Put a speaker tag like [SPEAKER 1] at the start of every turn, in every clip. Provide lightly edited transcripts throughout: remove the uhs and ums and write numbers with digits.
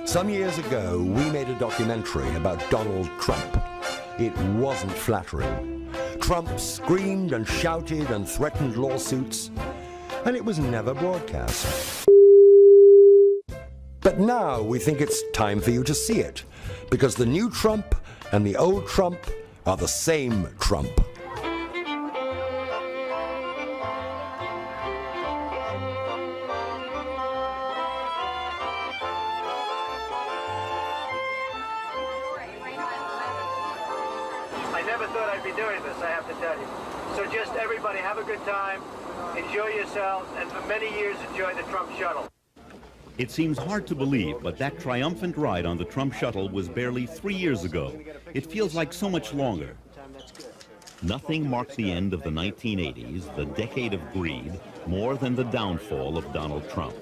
[SPEAKER 1] Some years ago, we made a documentary about Donald Trump. It wasn't flattering. Trump screamed and shouted and threatened lawsuits, and it was never broadcast. But now we think it's time for you to see it, because the new Trump and the old Trump are the same Trump.
[SPEAKER 2] I never thought I'd be doing this, I have to tell you. So just everybody have a good time, enjoy yourselves, and for many years enjoy the Trump shuttle.
[SPEAKER 3] It seems hard to believe, but that triumphant ride on the Trump shuttle was barely 3 years ago. It feels like so much longer. Nothing marked the end of the 1980s, the decade of greed, more than the downfall of Donald Trump.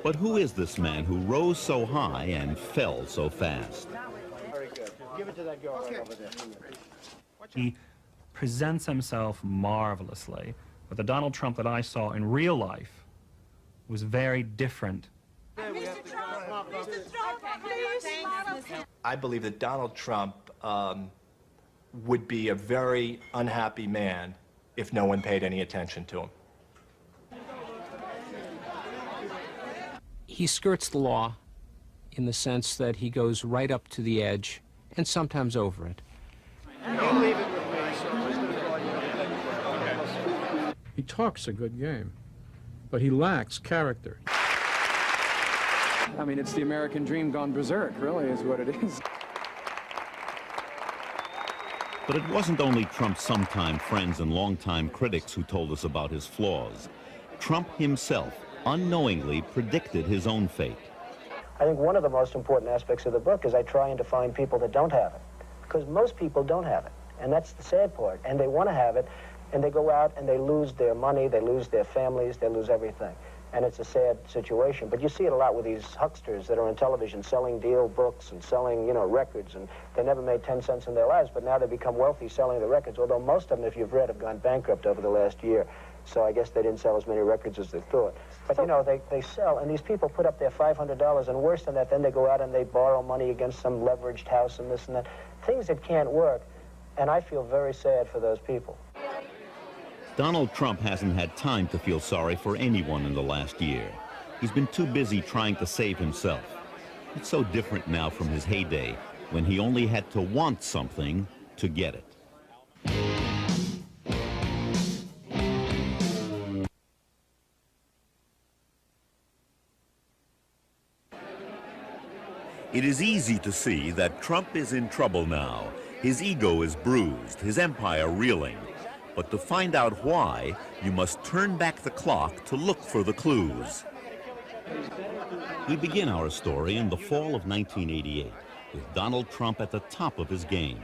[SPEAKER 3] But who is this man who rose so high and fell so fast?
[SPEAKER 2] Very good. Give it to that girl right over there.
[SPEAKER 4] He presents himself marvelously, but the Donald Trump that I saw in real life was very different.
[SPEAKER 5] I believe that Donald Trump would be a very unhappy man if no one paid any attention to him.
[SPEAKER 6] He skirts the law in the sense that he goes right up to the edge and sometimes over it.
[SPEAKER 7] He talks a good game, but he lacks character.
[SPEAKER 8] I mean, it's the American dream gone berserk, really, is what it is.
[SPEAKER 3] But it wasn't only Trump's sometime friends and longtime critics who told us about his flaws. Trump himself unknowingly predicted his own fate.
[SPEAKER 9] I think one of the most important aspects of the book is I try and find people that don't have it, because most people don't have it, and that's the sad part, and they want to have it, and they go out and they lose their money, they lose their families, they lose everything. And it's a sad situation. But you see it a lot with these hucksters that are on television selling deal books and selling, records, and they never made 10 cents in their lives, but now they become wealthy selling the records, although most of them, if you've read, have gone bankrupt over the last year. So I guess they didn't sell as many records as they thought. But, they sell, and these people put up their $500, and worse than that, then they go out and they borrow money against some leveraged house and this and that. Things that can't work, and I feel very sad for those people.
[SPEAKER 3] Donald Trump hasn't had time to feel sorry for anyone in the last year. He's been too busy trying to save himself. It's so different now from his heyday, when he only had to want something to get it. It is easy to see that Trump is in trouble now. His ego is bruised, his empire reeling. But to find out why, you must turn back the clock to look for the clues. We begin our story in the fall of 1988, with Donald Trump at the top of his game.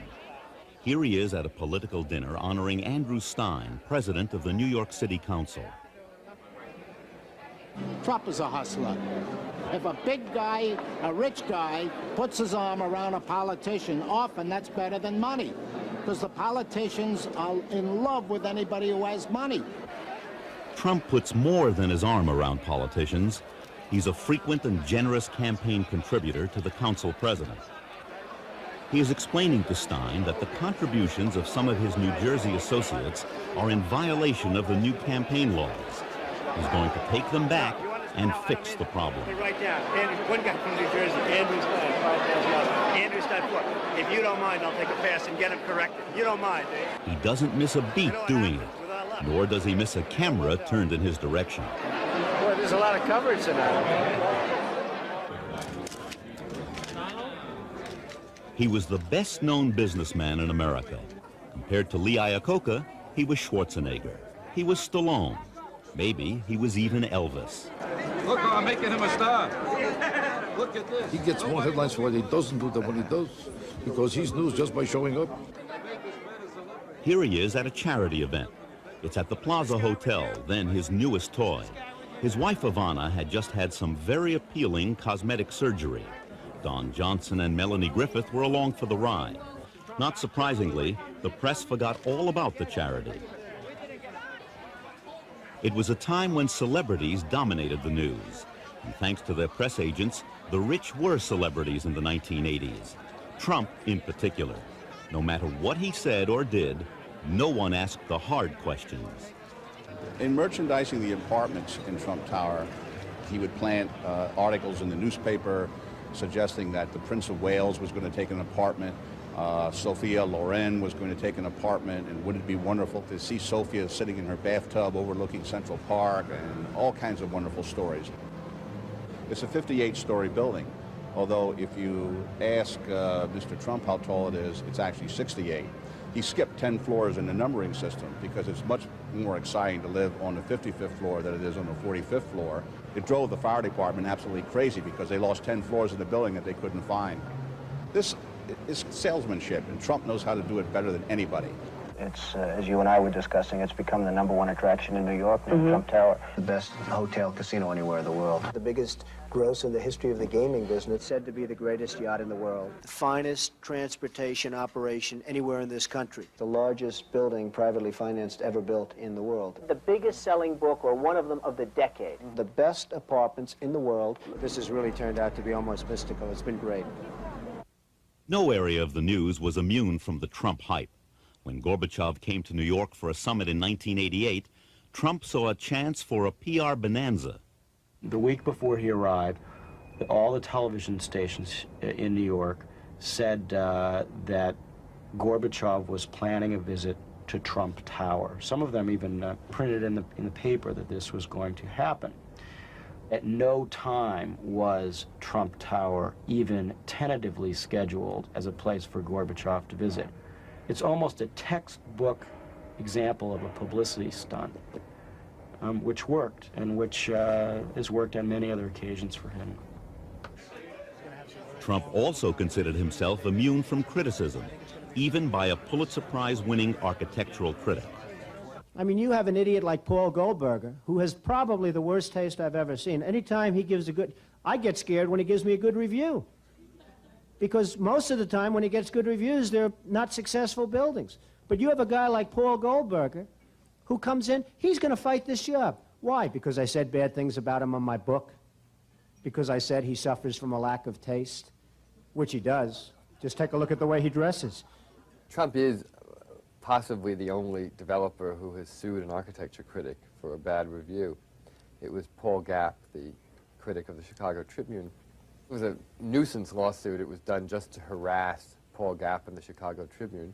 [SPEAKER 3] Here he is at a political dinner honoring Andrew Stein, president of the New York City Council.
[SPEAKER 10] Trump is a hustler. If a big guy, a rich guy, puts his arm around a politician, often that's better than money, because the politicians are in love with anybody who has money.
[SPEAKER 3] Trump puts more than his arm around politicians. He's a frequent and generous campaign contributor to the council president. He is explaining to Stein that the contributions of some of his New Jersey associates are in violation of the new campaign laws. He's going to take them back and fix the problem.
[SPEAKER 2] Right down. One guy from New Jersey, Andrew Stein, $5,000. Andrew Stein, if you don't mind, I'll take a pass and get him corrected. You don't mind, eh?
[SPEAKER 3] He doesn't miss a beat doing it, nor does he miss a camera turned in his direction.
[SPEAKER 2] Boy, there's a lot of coverage tonight.
[SPEAKER 3] He was the best-known businessman in America. Compared to Lee Iacocca, he was Schwarzenegger. He was Stallone. Maybe he was even Elvis.
[SPEAKER 7] Look, I'm making him a star. Look at this.
[SPEAKER 11] He gets more headlines for what he doesn't do than what he does, because he's news just by showing up.
[SPEAKER 3] Here he is at a charity event. It's at the Plaza Hotel, then his newest toy. His wife, Ivana, had just had some very appealing cosmetic surgery. Don Johnson and Melanie Griffith were along for the ride. Not surprisingly, the press forgot all about the charity. It was a time when celebrities dominated the news. And thanks to their press agents, the rich were celebrities in the 1980s. Trump in particular. No matter what he said or did, no one asked the hard questions.
[SPEAKER 12] In merchandising the apartments in Trump Tower, he would plant articles in the newspaper suggesting that the Prince of Wales was going to take an apartment, Sophia Loren was going to take an apartment, and wouldn't it be wonderful to see Sophia sitting in her bathtub overlooking Central Park, and all kinds of wonderful stories. It's a 58-story building, although if you ask Mr. Trump how tall it is, it's actually 68. He skipped 10 floors in the numbering system because it's much more exciting to live on the 55th floor than it is on the 45th floor. It drove the fire department absolutely crazy because they lost 10 floors in the building that they couldn't find. This is salesmanship, and Trump knows how to do it better than anybody.
[SPEAKER 9] It's, as you and I were discussing, it's become the #1 attraction in New York, Trump Tower. The best hotel casino anywhere in the world. The biggest gross in the history of the gaming business. Said to be the greatest yacht in the world. The finest transportation operation anywhere in this country. The largest building privately financed ever built in the world. The biggest selling book, or one of them, of the decade. The best apartments in the world. This has really turned out to be almost mystical. It's been great.
[SPEAKER 3] No area of the news was immune from the Trump hype. When Gorbachev came to New York for a summit in 1988, Trump saw a chance for a PR bonanza.
[SPEAKER 13] The week before he arrived, all the television stations in New York said that Gorbachev was planning a visit to Trump Tower. Some of them even printed in the paper that this was going to happen. At no time was Trump Tower even tentatively scheduled as a place for Gorbachev to visit. It's almost a textbook example of a publicity stunt, which worked, and which has worked on many other occasions for him.
[SPEAKER 3] Trump also considered himself immune from criticism, even by a Pulitzer Prize-winning architectural critic.
[SPEAKER 14] I mean, you have an idiot like Paul Goldberger, who has probably the worst taste I've ever seen. Anytime he gives a good... I get scared when he gives me a good review. Because most of the time when he gets good reviews, they're not successful buildings. But you have a guy like Paul Goldberger who comes in, he's going to fight this job. Why? Because I said bad things about him in my book? Because I said he suffers from a lack of taste? Which he does. Just take a look at the way he dresses.
[SPEAKER 15] Trump is possibly the only developer who has sued an architecture critic for a bad review. It was Paul Gapp, the critic of the Chicago Tribune. It was a nuisance lawsuit. It was done just to harass Paul Gapp and the Chicago Tribune.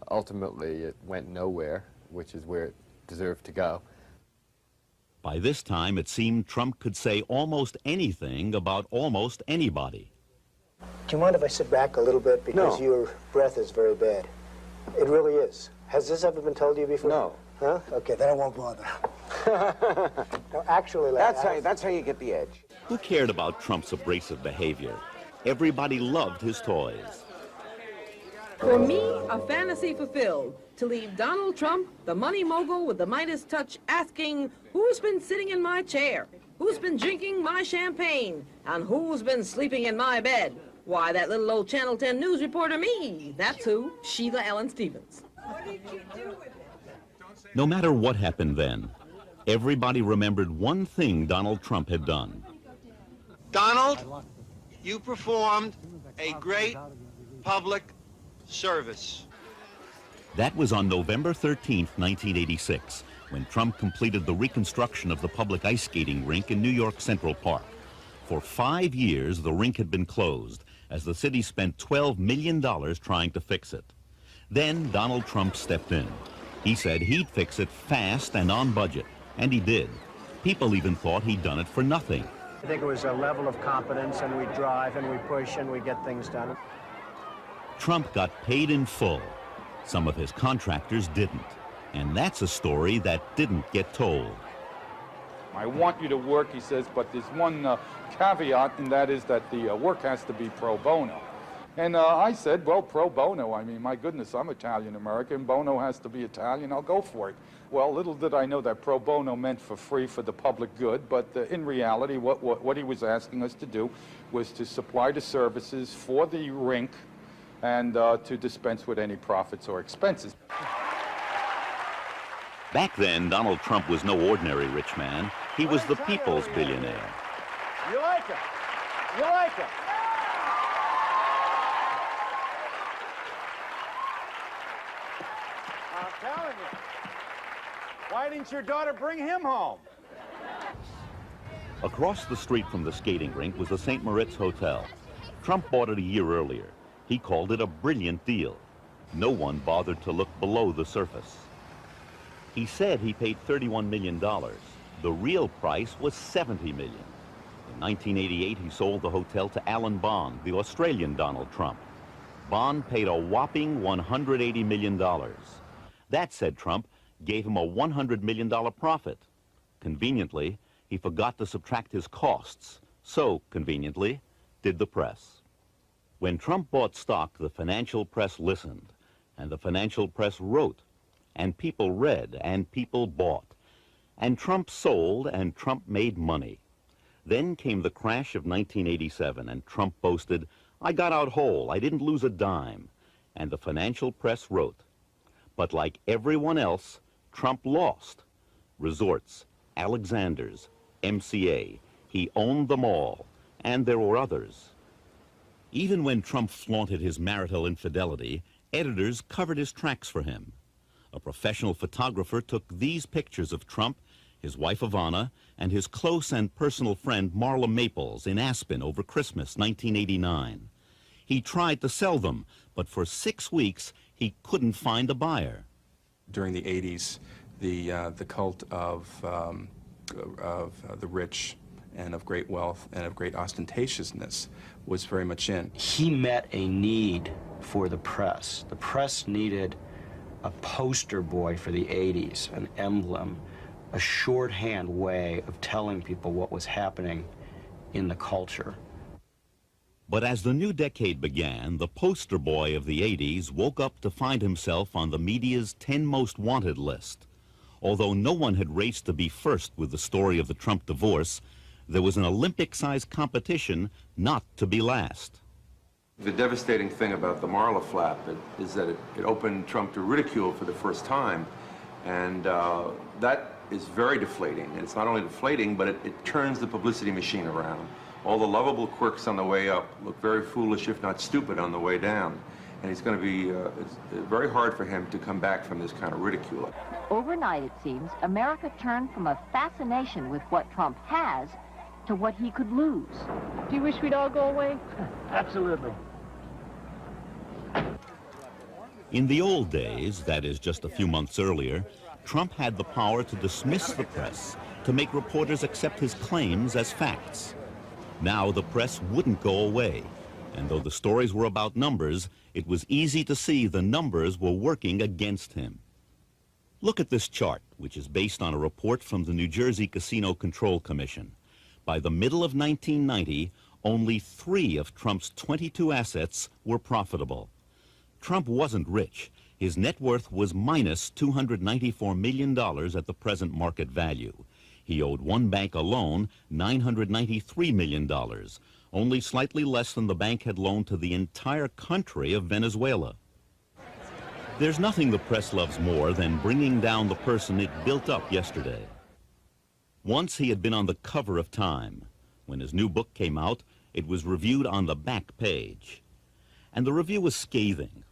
[SPEAKER 15] Ultimately, it went nowhere, which is where it deserved to go.
[SPEAKER 3] By this time, it seemed Trump could say almost anything about almost anybody.
[SPEAKER 9] Do you mind if I sit back a little bit? Because your breath is very bad. It really is. Has this ever been told to you before?
[SPEAKER 16] No.
[SPEAKER 9] Huh? Okay, then I won't bother. No, actually,
[SPEAKER 16] that's how you get the edge.
[SPEAKER 3] Who cared about Trump's abrasive behavior? Everybody loved his toys.
[SPEAKER 17] For me, a fantasy fulfilled, to leave Donald Trump, the money mogul with the Midas touch, asking, who's been sitting in my chair? Who's been drinking my champagne? And who's been sleeping in my bed? Why, that little old Channel 10 news reporter me. That's who, Sheila Ellen Stevens. What did you do with it?
[SPEAKER 3] No matter what happened then, everybody remembered one thing Donald Trump had done.
[SPEAKER 2] Donald, you performed a great public service.
[SPEAKER 3] That was on November 13th, 1986, when Trump completed the reconstruction of the public ice skating rink in New York Central Park. For 5 years, the rink had been closed, as the city spent $12 million trying to fix it. Then Donald Trump stepped in. He said he'd fix it fast and on budget, and he did. People even thought he'd done it for nothing.
[SPEAKER 9] I think it was a level of competence, and we drive and we push and we get things done.
[SPEAKER 3] Trump got paid in full. Some of his contractors didn't. And that's a story that didn't get told.
[SPEAKER 18] I want you to work, he says, but there's one caveat, and that is that the work has to be pro bono. And I said, well, pro bono, I mean, my goodness, I'm Italian-American. Bono has to be Italian. I'll go for it. Well, little did I know that pro bono meant for free for the public good, but in reality, what he was asking us to do was to supply the services for the rink and to dispense with any profits or expenses.
[SPEAKER 3] Back then, Donald Trump was no ordinary rich man. He was the people's billionaire.
[SPEAKER 2] You like him? You like him? I'm telling you. Why didn't your daughter bring him home?
[SPEAKER 3] Across the street from the skating rink was the St. Moritz Hotel. Trump bought it a year earlier. He called it a brilliant deal. No one bothered to look below the surface. He said he paid $31 million. The real price was $70 million. In 1988, he sold the hotel to Alan Bond, the Australian Donald Trump. Bond paid a whopping $180 million. That, said Trump, gave him a $100 million profit. Conveniently, he forgot to subtract his costs. So, conveniently, did the press. When Trump bought stock, the financial press listened, and the financial press wrote, and people read, and people bought. And Trump sold, and Trump made money. Then came the crash of 1987, and Trump boasted, "I got out whole, I didn't lose a dime." And the financial press wrote. But like everyone else, Trump lost. Resorts, Alexander's, MCA, he owned them all, and there were others. Even when Trump flaunted his marital infidelity, editors covered his tracks for him. A professional photographer took these pictures of Trump, his wife Ivana, and his close and personal friend Marla Maples in Aspen over Christmas 1989. He tried to sell them, but for 6 weeks he couldn't find a buyer.
[SPEAKER 19] During the 80s, the cult of the rich and of great wealth and of great ostentatiousness was very much in.
[SPEAKER 13] He met a need for the press. The press needed a poster boy for the 80s, an emblem, a shorthand way of telling people what was happening in the culture.
[SPEAKER 3] But as the new decade began, the poster boy of the 80s woke up to find himself on the media's 10 most wanted list. Although no one had raced to be first with the story of the Trump divorce, there was an Olympic-sized competition not to be last.
[SPEAKER 20] The devastating thing about the Marla flap is that it opened Trump to ridicule for the first time, and that is very deflating. And it's not only deflating, but it turns the publicity machine around. All the lovable quirks on the way up look very foolish, if not stupid, on the way down. And it's going to be it's very hard for him to come back from this kind of ridicule.
[SPEAKER 21] Overnight, it seems, America turned from a fascination with what Trump has to what he could lose.
[SPEAKER 22] Do you wish we'd all go away? Absolutely.
[SPEAKER 3] In the old days, that is just a few months earlier, Trump had the power to dismiss the press, to make reporters accept his claims as facts. Now the press wouldn't go away, and though the stories were about numbers, it was easy to see the numbers were working against him. Look at this chart, which is based on a report from the New Jersey Casino Control Commission. By the middle of 1990, only 3 of Trump's 22 assets were profitable. Trump wasn't rich. His net worth was minus $294 million at the present market value. He owed one bank alone $993 million, only slightly less than the bank had loaned to the entire country of Venezuela. There's nothing the press loves more than bringing down the person it built up yesterday. Once he had been on the cover of Time. When his new book came out, it was reviewed on the back page. And the review was scathing.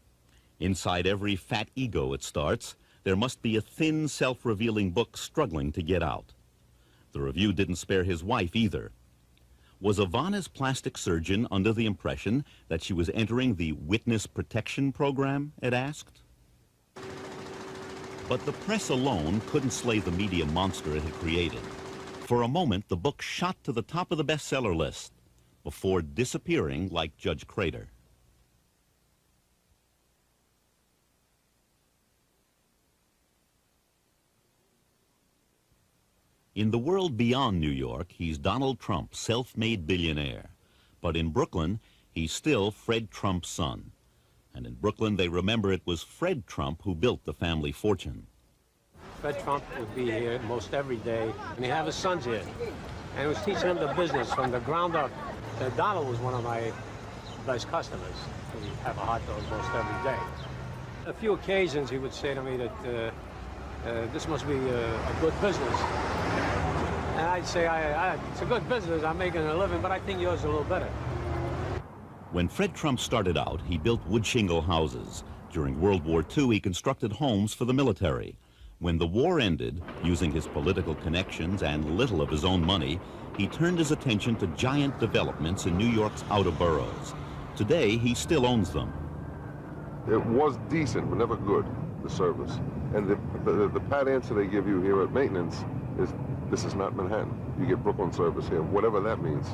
[SPEAKER 3] Inside every fat ego it starts, there must be a thin, self-revealing book struggling to get out. The review didn't spare his wife either. Was Ivana's plastic surgeon under the impression that she was entering the witness protection program, it asked? But the press alone couldn't slay the media monster it had created. For a moment, the book shot to the top of the bestseller list before disappearing like Judge Crater. In the world beyond New York, he's Donald Trump, self-made billionaire. But in Brooklyn, he's still Fred Trump's son. And in Brooklyn, they remember it was Fred Trump who built the family fortune.
[SPEAKER 6] Fred Trump would be here most every day, and he had his sons here. And he was teaching them the business from the ground up. Donald was one of my best customers. We have a hot dog most every day. A few occasions he would say to me that this must be a good business. And I'd say, it's a good business, I'm making a living, but I think yours is a little better.
[SPEAKER 3] When Fred Trump started out, he built wood shingle houses. During World War II, he constructed homes for the military. When the war ended, using his political connections and little of his own money, he turned his attention to giant developments in New York's outer boroughs. Today, he still owns them.
[SPEAKER 1] It was decent, but never good, the service. And the pat answer they give you here at maintenance is, this is not Manhattan. You get Brooklyn service here, whatever that means.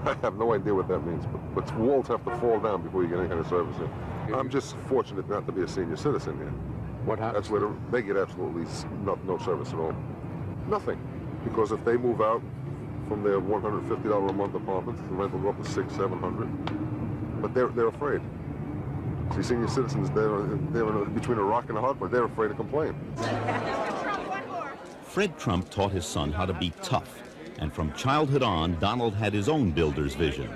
[SPEAKER 1] I have no idea what that means, but walls have to fall down before you get any kind of service here. I'm just fortunate not to be a senior citizen here.
[SPEAKER 7] What happens?
[SPEAKER 1] That's where they get absolutely no service at all. Nothing. Because if they move out from their $150 a month apartments, the rent will go up to $600, $700. But they're afraid. See, senior citizens, they're between a rock and a hard place. They're afraid to complain.
[SPEAKER 3] Fred Trump taught his son how to be tough. And from childhood on, Donald had his own builder's vision.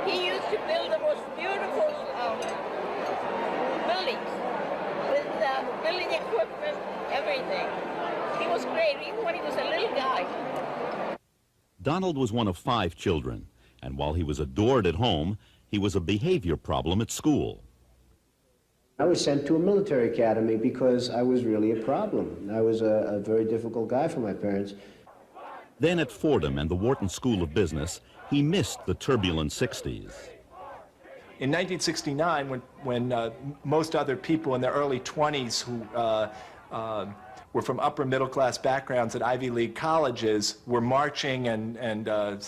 [SPEAKER 4] He used to build the most beautiful buildings with building equipment, everything. He was great, even when he was a little guy.
[SPEAKER 3] Donald was one of 5 children, and while he was adored at home, he was a behavior problem at school.
[SPEAKER 14] I was sent to a military academy because I was really a problem. I was a very difficult guy for my parents.
[SPEAKER 3] Then at Fordham and the Wharton School of Business, he missed the turbulent 60s.
[SPEAKER 5] In 1969, when most other people in their early 20s who were from upper middle class backgrounds at Ivy League colleges were marching and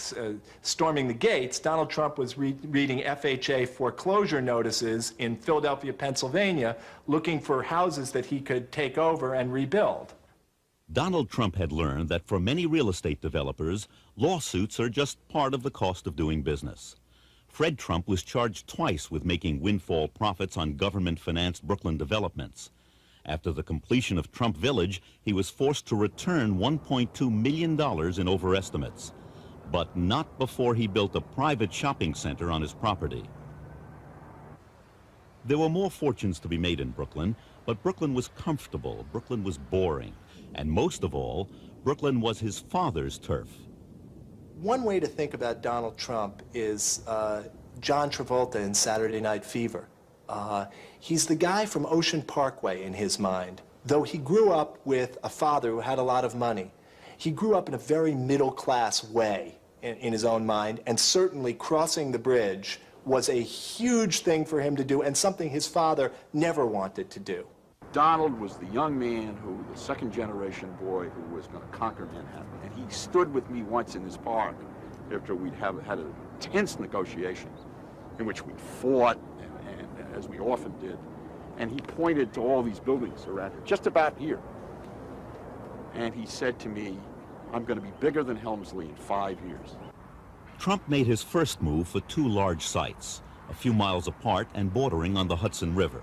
[SPEAKER 5] storming the gates, Donald Trump was reading FHA foreclosure notices in Philadelphia, Pennsylvania, looking for houses that he could take over and rebuild.
[SPEAKER 3] Donald Trump had learned that for many real estate developers, lawsuits are just part of the cost of doing business. Fred Trump was charged twice with making windfall profits on government-financed Brooklyn developments. After the completion of Trump Village, he was forced to return $1.2 million in overestimates, but not before he built a private shopping center on his property. There were more fortunes to be made in Brooklyn, but Brooklyn was comfortable, Brooklyn was boring, and most of all, Brooklyn was his father's turf.
[SPEAKER 5] One way to think about Donald Trump is John Travolta in Saturday Night Fever. He's the guy from Ocean Parkway in his mind. Though he grew up with a father who had a lot of money, he grew up in a very middle-class way in his own mind, and certainly crossing the bridge was a huge thing for him to do and something his father never wanted to do.
[SPEAKER 11] Donald was the young man who, the second-generation boy who was going to conquer Manhattan. And he stood with me once in his park after we'd had a tense negotiation in which we fought, and as we often did. And he pointed to all these buildings around here, just about here. And he said to me, I'm going to be bigger than Helmsley in 5 years.
[SPEAKER 3] Trump made his first move for 2 large sites, a few miles apart and bordering on the Hudson River.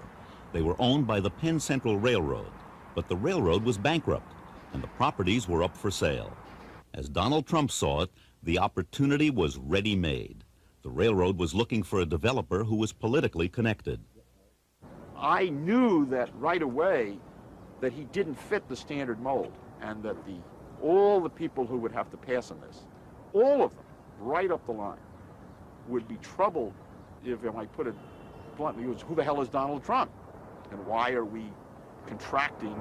[SPEAKER 3] They were owned by the Penn Central Railroad, but the railroad was bankrupt, and the properties were up for sale. As Donald Trump saw it, the opportunity was ready-made. The railroad was looking for a developer who was politically connected.
[SPEAKER 11] I knew that right away that he didn't fit the standard mold, and that all the people who would have to pass on this, all of them, right up the line, would be troubled if I put it bluntly, who the hell is Donald Trump? And why are we contracting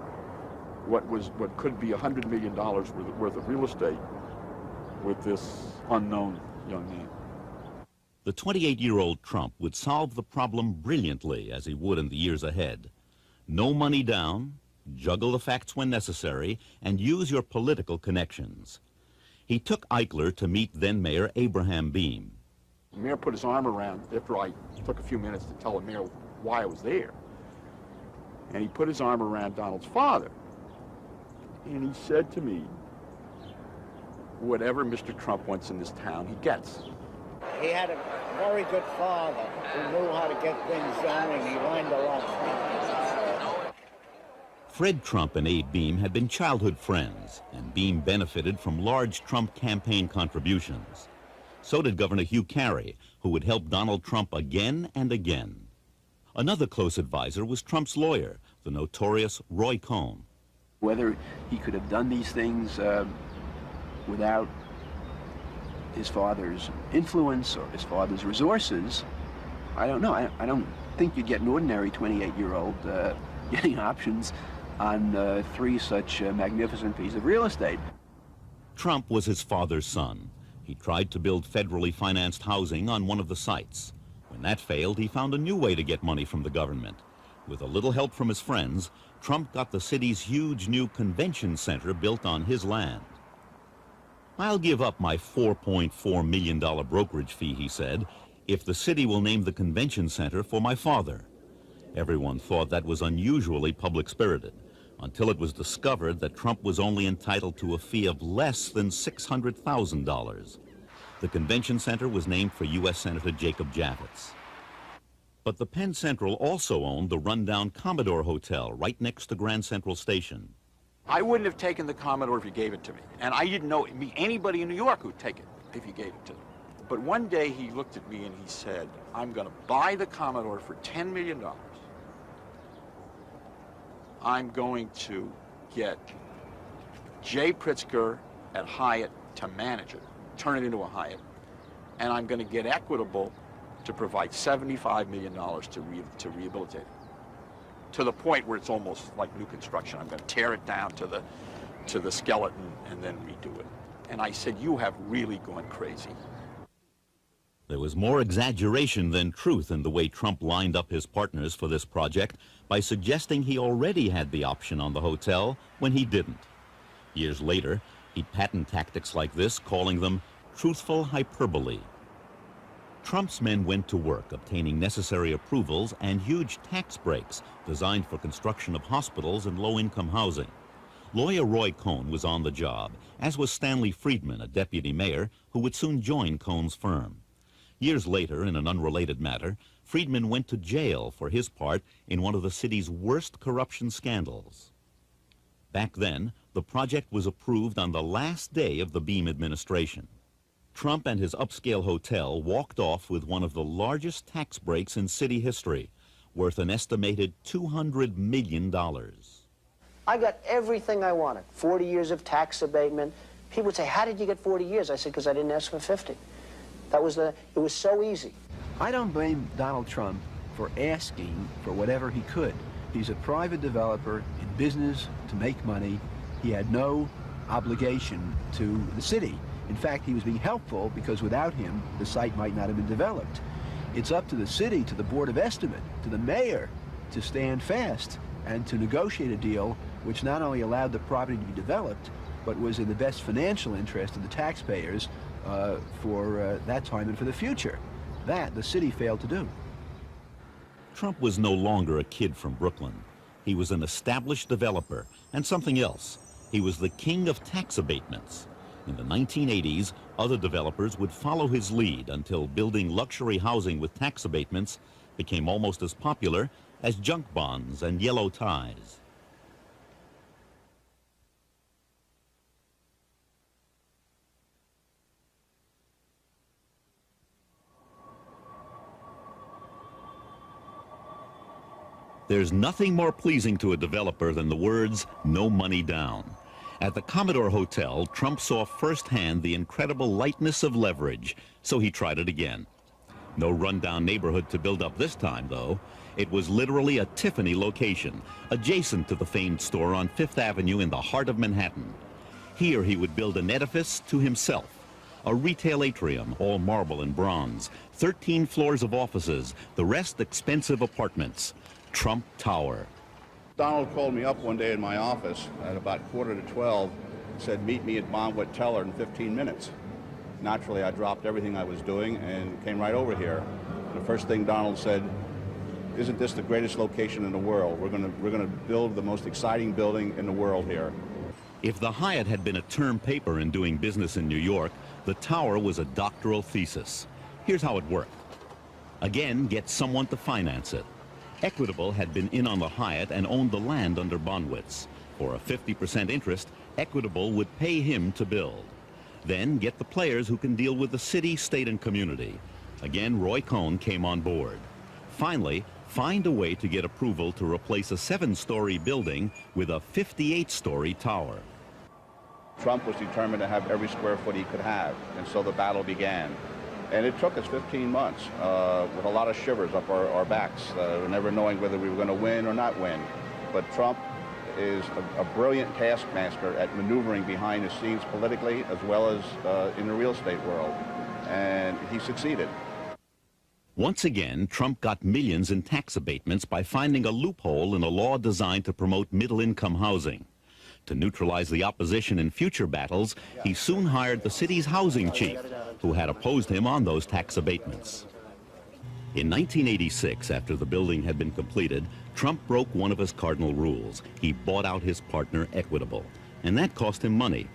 [SPEAKER 11] what could be $100 million worth of real estate with this unknown young man?
[SPEAKER 3] The 28-year-old Trump would solve the problem brilliantly, as he would in the years ahead. No money down, juggle the facts when necessary, and use your political connections. He took Eichler to meet then-Mayor Abraham Beame.
[SPEAKER 11] The mayor put his arm around, after I took a few minutes to tell the mayor why I was there, and he put his arm around Donald's father, and he said to me, whatever Mr. Trump wants in this town, he gets.
[SPEAKER 10] He had a very good father who knew how to get things done, and he learned a lot from him.
[SPEAKER 3] Fred Trump and Abe Beame had been childhood friends, and Beame benefited from large Trump campaign contributions. So did Governor Hugh Carey, who would help Donald Trump again and again. Another close advisor was Trump's lawyer, the notorious Roy Cohn.
[SPEAKER 23] Whether he could have done these things
[SPEAKER 8] without his father's influence or his father's resources, I don't know. I don't think you'd get an ordinary 28-year-old getting options on 3 such magnificent pieces of real estate.
[SPEAKER 3] Trump was his father's son. He tried to build federally financed housing on one of the sites. When that failed, he found a new way to get money from the government. With a little help from his friends, Trump got the city's huge new convention center built on his land. "I'll give up my $4.4 million brokerage fee," he said, "if the city will name the convention center for my father." Everyone thought that was unusually public-spirited, until it was discovered that Trump was only entitled to a fee of less than $600,000. The convention center was named for U.S. Senator Jacob Javits. But the Penn Central also owned the rundown Commodore Hotel right next to Grand Central Station.
[SPEAKER 11] I wouldn't have taken the Commodore if you gave it to me. And I didn't know anybody in New York who'd take it if you gave it to them. But one day he looked at me and he said, "I'm going to buy the Commodore for $10 million. I'm going to get Jay Pritzker at Hyatt to manage it, turn it into a Hyatt, and I'm going to get Equitable to provide $75 million to rehabilitate it, to the point where it's almost like new construction. I'm going to tear it down to the skeleton and then redo it." And I said, "You have really gone crazy."
[SPEAKER 3] There was more exaggeration than truth in the way Trump lined up his partners for this project by suggesting he already had the option on the hotel when he didn't. Years later, he'd patent tactics like this, calling them truthful hyperbole. Trump's men went to work obtaining necessary approvals and huge tax breaks designed for construction of hospitals and low-income housing. Lawyer Roy Cohn was on the job, as was Stanley Friedman, a deputy mayor who would soon join Cohn's firm. Years later, in an unrelated matter, Friedman went to jail for his part in one of the city's worst corruption scandals. Back then, the project was approved on the last day of the Beam administration. Trump and his upscale hotel walked off with one of the largest tax breaks in city history, worth an estimated $200 million.
[SPEAKER 9] I got everything I wanted. 40 years of tax abatement. People would say, "How did you get 40 years? I said, "Because I didn't ask for 50. It was so easy.
[SPEAKER 8] I don't blame Donald Trump for asking for whatever he could. He's a private developer in business to make money. He had no obligation to the city. In fact, he was being helpful because without him, the site might not have been developed. It's up to the city, to the Board of Estimate, to the mayor to stand fast and to negotiate a deal which not only allowed the property to be developed, but was in the best financial interest of the taxpayers for that time and for the future. That the city failed to do.
[SPEAKER 3] Trump was no longer a kid from Brooklyn. He was an established developer, and something else. He was the king of tax abatements. In the 1980s, other developers would follow his lead until building luxury housing with tax abatements became almost as popular as junk bonds and yellow ties. There's nothing more pleasing to a developer than the words, "no money down." At the Commodore Hotel, Trump saw firsthand the incredible lightness of leverage, so he tried it again. No rundown neighborhood to build up this time, though. It was literally a Tiffany location, adjacent to the famed store on Fifth Avenue in the heart of Manhattan. Here he would build an edifice to himself, a retail atrium, all marble and bronze, 13 floors of offices, the rest expensive apartments. Trump Tower.
[SPEAKER 12] Donald called me up one day in my office at about 11:45, said, "Meet me at Bonwit Teller in 15 minutes. Naturally, I dropped everything I was doing and came right over here. The first thing Donald said, "Isn't this the greatest location in the world? We're going to build the most exciting building in the world here."
[SPEAKER 3] If the Hyatt had been a term paper in doing business in New York, the Tower was a doctoral thesis. Here's how it worked. Again, get someone to finance it. Equitable had been in on the Hyatt and owned the land under Bonwitz. For a 50% interest, Equitable would pay him to build. Then get the players who can deal with the city, state, and community. Again, Roy Cohn came on board. Finally, find a way to get approval to replace a 7-story building with a 58-story tower.
[SPEAKER 12] Trump was determined to have every square foot he could have, and so the battle began. And it took us 15 months with a lot of shivers up our backs, never knowing whether we were going to win or not win. But Trump is a brilliant taskmaster at maneuvering behind the scenes politically as well as in the real estate world, and he succeeded.
[SPEAKER 3] Once again, Trump got millions in tax abatements by finding a loophole in a law designed to promote middle-income housing. To neutralize the opposition in future battles, he soon hired the city's housing chief, who had opposed him on those tax abatements. In 1986, after the building had been completed, Trump broke one of his cardinal rules. He bought out his partner Equitable, and that cost him money.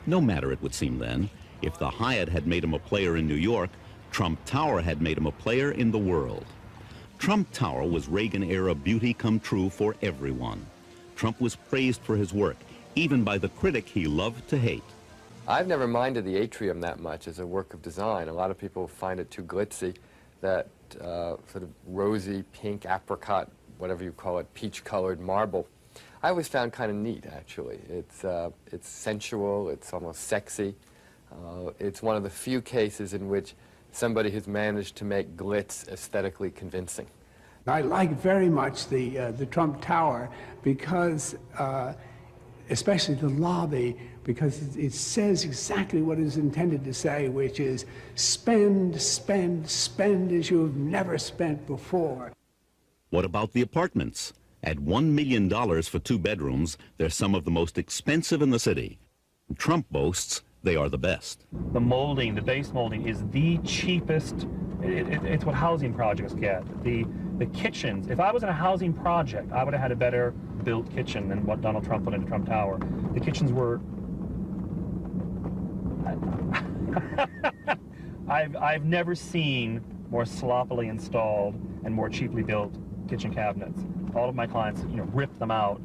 [SPEAKER 3] No matter, it would seem then, if the Hyatt had made him a player in New York, Trump Tower had made him a player in the world. Trump Tower was Reagan-era beauty come true for everyone. Trump was praised for his work, even by the critic he loved to hate.
[SPEAKER 15] I've never minded the atrium that much as a work of design. A lot of people find it too glitzy, that sort of rosy, pink, apricot, whatever you call it, peach-colored marble. I always found kind of neat, actually. It's sensual, it's almost sexy. It's one of the few cases in which somebody has managed to make glitz aesthetically convincing.
[SPEAKER 16] I like very much the Trump Tower because, especially the lobby, because it says exactly what it's intended to say, which is spend, spend, spend as you've never spent before.
[SPEAKER 3] What about the apartments? At $1 million for 2 bedrooms, they're some of the most expensive in the city. Trump boasts they are the best.
[SPEAKER 23] The molding, the base molding, is the cheapest. It's what housing projects get. The kitchens, if I was in a housing project, I would have had a better built kitchen than what Donald Trump put into Trump Tower. The kitchens were... I've never seen more sloppily installed and more cheaply built kitchen cabinets. All of my clients, ripped them out.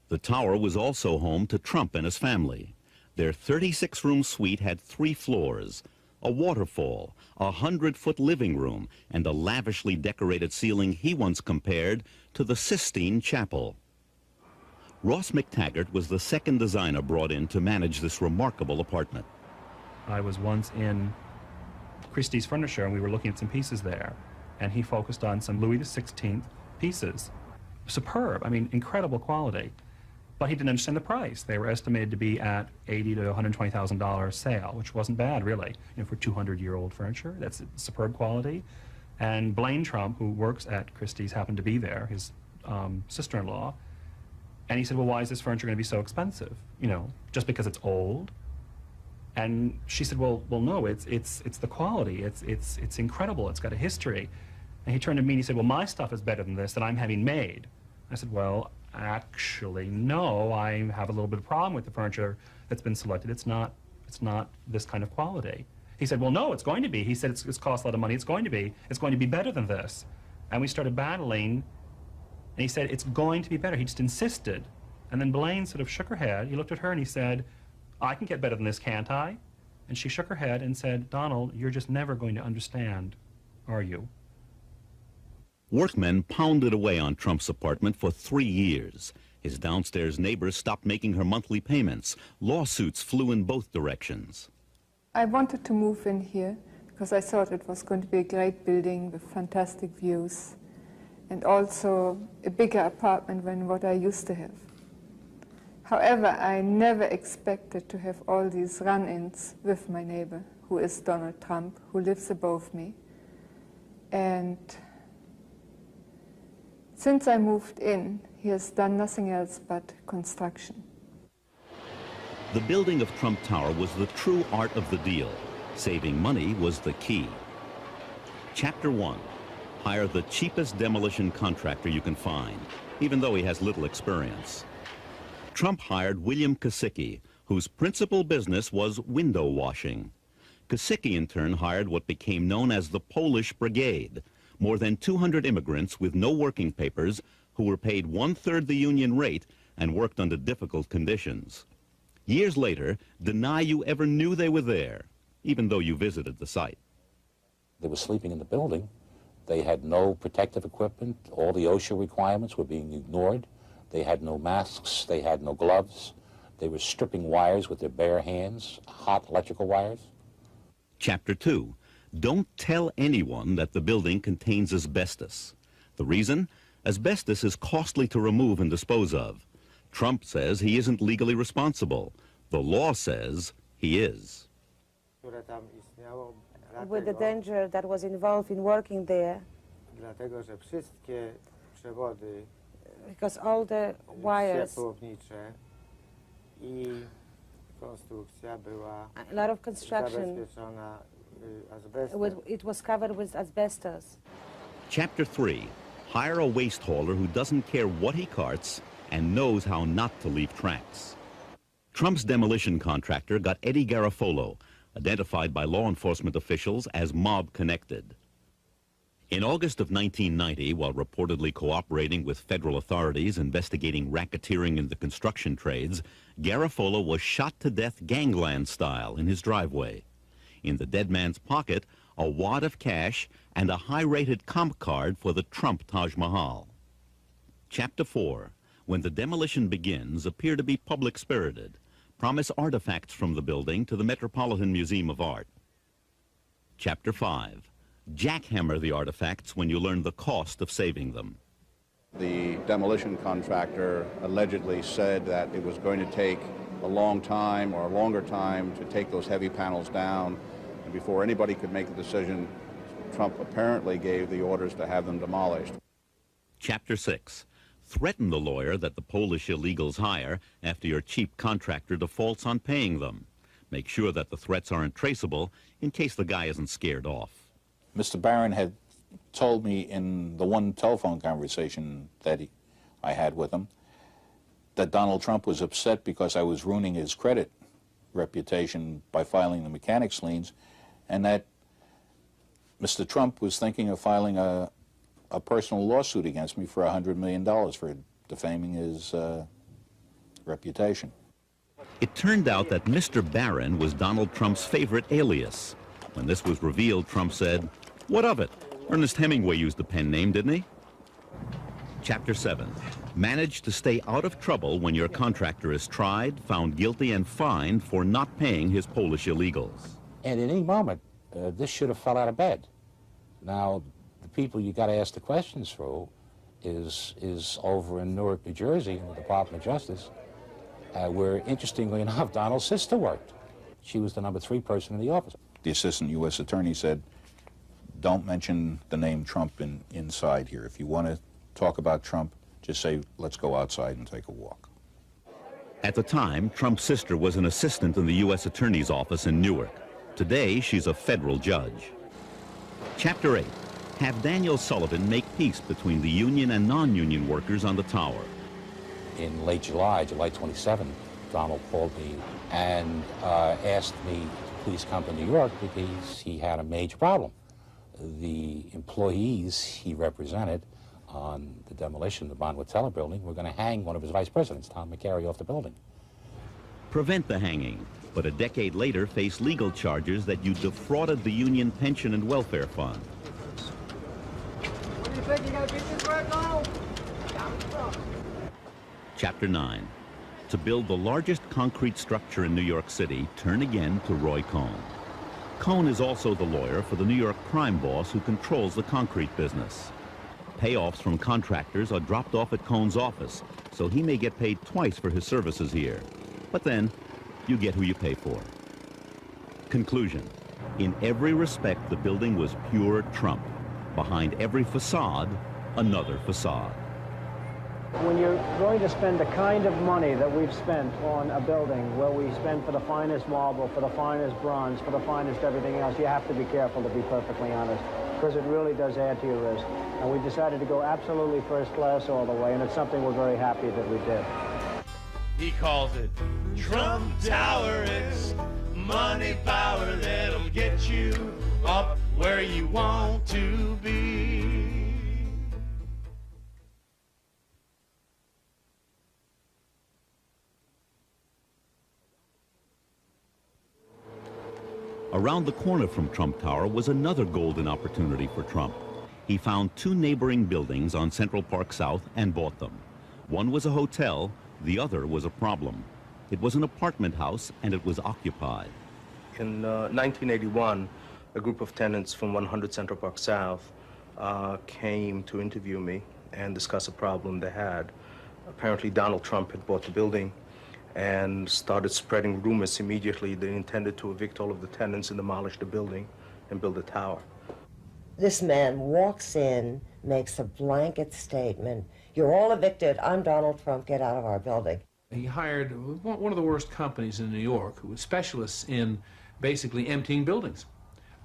[SPEAKER 3] The tower was also home to Trump and his family. Their 36-room suite had 3 floors, a waterfall, a 100-foot living room, and a lavishly decorated ceiling he once compared to the Sistine Chapel. Ross McTaggart was the second designer brought in to manage this remarkable apartment.
[SPEAKER 23] I was once in Christie's Furniture, and we were looking at some pieces there, and he focused on some Louis XVI pieces. Superb, I mean, incredible quality. But he didn't understand the price. They were estimated to be at $80,000 to $120,000 sale, which wasn't bad, really. For 200-year-old furniture, that's superb quality. And Blaine Trump, who works at Christie's, happened to be there, his sister-in-law. And he said, well, why is this furniture going to be so expensive? Just because it's old? And she said, well, no, it's the quality. It's incredible. It's got a history. And he turned to me and he said, well, my stuff is better than this that I'm having made. I said, well, actually, no, I have a little bit of problem with the furniture that's been selected. It's not this kind of quality. He said, well, no, it's going to be. He said, it's cost a lot of money. It's going to be better than this. And we started battling, and he said, it's going to be better. He just insisted. And then Blaine sort of shook her head. He looked at her and he said, I can get better than this, can't I? And she shook her head and said, Donald, you're just never going to understand, are you?
[SPEAKER 3] Workmen pounded away on Trump's apartment for 3 years. His downstairs neighbors stopped making her monthly payments. Lawsuits flew in both directions.
[SPEAKER 24] I wanted to move in here because I thought it was going to be a great building with fantastic views and also a bigger apartment than what I used to have. However, I never expected to have all these run-ins with my neighbor, who is Donald Trump, who lives above me. And since I moved in, he has done nothing else but construction.
[SPEAKER 3] The building of Trump Tower was the true art of the deal. Saving money was the key. Chapter 1. Hire the cheapest demolition contractor you can find, even though he has little experience. Trump hired William Kosicki, whose principal business was window washing. Kosicki, in turn, hired what became known as the Polish Brigade, more than 200 immigrants with no working papers who were paid 1/3 the union rate and worked under difficult conditions. Years later, deny you ever knew they were there, even though you visited the site.
[SPEAKER 25] They were sleeping in the building. They had no protective equipment. All the OSHA requirements were being ignored. They had no masks. They had no gloves. They were stripping wires with their bare hands, hot electrical wires.
[SPEAKER 2] Chapter 2. Don't tell anyone that the building contains asbestos. The reason? Asbestos is costly to remove and dispose of. Trump says he isn't legally responsible. The law says he is.
[SPEAKER 13] With the danger that was involved in working there, because all the wires, a lot of construction, it was covered with asbestos.
[SPEAKER 2] Chapter 3. Hire a waste hauler who doesn't care what he carts and knows how not to leave tracks. Trump's demolition contractor got Eddie Garofolo, identified by law enforcement officials as mob-connected. In August of 1990, while reportedly cooperating with federal authorities investigating racketeering in the construction trades, Garofolo was shot to death gangland style in his driveway. In the dead man's pocket, a wad of cash and a high-rated comp card for the Trump Taj Mahal. Chapter 4. When the demolition begins, appear to be public-spirited. Promise artifacts from the building to the Metropolitan Museum of Art. Chapter 5. Jackhammer the artifacts when you learn the cost of saving them.
[SPEAKER 12] The demolition contractor allegedly said that it was going to take a long time or a longer time to take those heavy panels down, and before anybody could make the decision, Trump apparently gave the orders to have them demolished.
[SPEAKER 2] Chapter 6. Threaten the lawyer that the Polish illegals hire after your cheap contractor defaults on paying them. Make sure that the threats aren't traceable in case the guy isn't scared off.
[SPEAKER 25] Mr. Barron had told me in the one telephone conversation that I had with him that Donald Trump was upset because I was ruining his credit reputation by filing the mechanics liens, and that Mr. Trump was thinking of filing a personal lawsuit against me for $100 million for defaming his reputation.
[SPEAKER 2] It turned out that Mr. Barron was Donald Trump's favorite alias. When this was revealed, Trump said, "What of it? Ernest Hemingway used the pen name, didn't he?" Chapter 7. Manage to stay out of trouble when your contractor is tried, found guilty, and fined for not paying his Polish illegals.
[SPEAKER 25] And at any moment, this should have fell out of bed. Now, the people you got to ask the questions through is over in Newark, New Jersey, in the Department of Justice, where, interestingly enough, Donald's sister worked. She was the number 3 person in the office.
[SPEAKER 12] The assistant U.S. attorney said, don't mention the name Trump inside here. If you want to talk about Trump, just say, let's go outside and take a walk.
[SPEAKER 2] At the time, Trump's sister was an assistant in the U.S. Attorney's office in Newark. Today, she's a federal judge. Chapter 8. Have Daniel Sullivan make peace between the union and non-union workers on the tower.
[SPEAKER 25] In late July, July 27, Donald called me and asked me to please come to New York because he had a major problem. The employees he represented on the demolition of the Bonwood Teller building were going to hang one of his vice presidents, Tom McCary, off the building.
[SPEAKER 2] Prevent the hanging, but a decade later face legal charges that you defrauded the union pension and welfare fund.
[SPEAKER 17] What do you think? You got to beat this red, Donald?
[SPEAKER 2] Chapter 9. To build the largest concrete structure in New York City, turn again to Roy Cohn. Cohn is also the lawyer for the New York crime boss who controls the concrete business. Payoffs from contractors are dropped off at Cohn's office, so he may get paid twice for his services here. But then, you get who you pay for. Conclusion. In every respect, the building was pure Trump. Behind every facade, another facade.
[SPEAKER 14] When you're going to spend the kind of money that we've spent on a building where we spend for the finest marble, for the finest bronze, for the finest everything else, you have to be careful, to be perfectly honest, because it really does add to your risk. And we decided to go absolutely first class all the way, and it's something we're very happy that we did.
[SPEAKER 18] He calls it Trump Tower. It's money power that'll get you up where you want to be.
[SPEAKER 2] Around the corner from Trump Tower was another golden opportunity for Trump. He found 2 neighboring buildings on Central Park South and bought them. One was a hotel, the other was a problem. It was an apartment house, and it was occupied.
[SPEAKER 6] In 1981, a group of tenants from 100 Central Park South came to interview me and discuss a problem they had. Apparently, Donald Trump had bought the building and started spreading rumors immediately. They intended to evict all of the tenants and demolish the building and build a tower.
[SPEAKER 19] This man walks in, makes a blanket statement. You're all evicted. I'm Donald Trump. Get out of our building.
[SPEAKER 7] He hired one of the worst companies in New York, who was specialists in basically emptying buildings.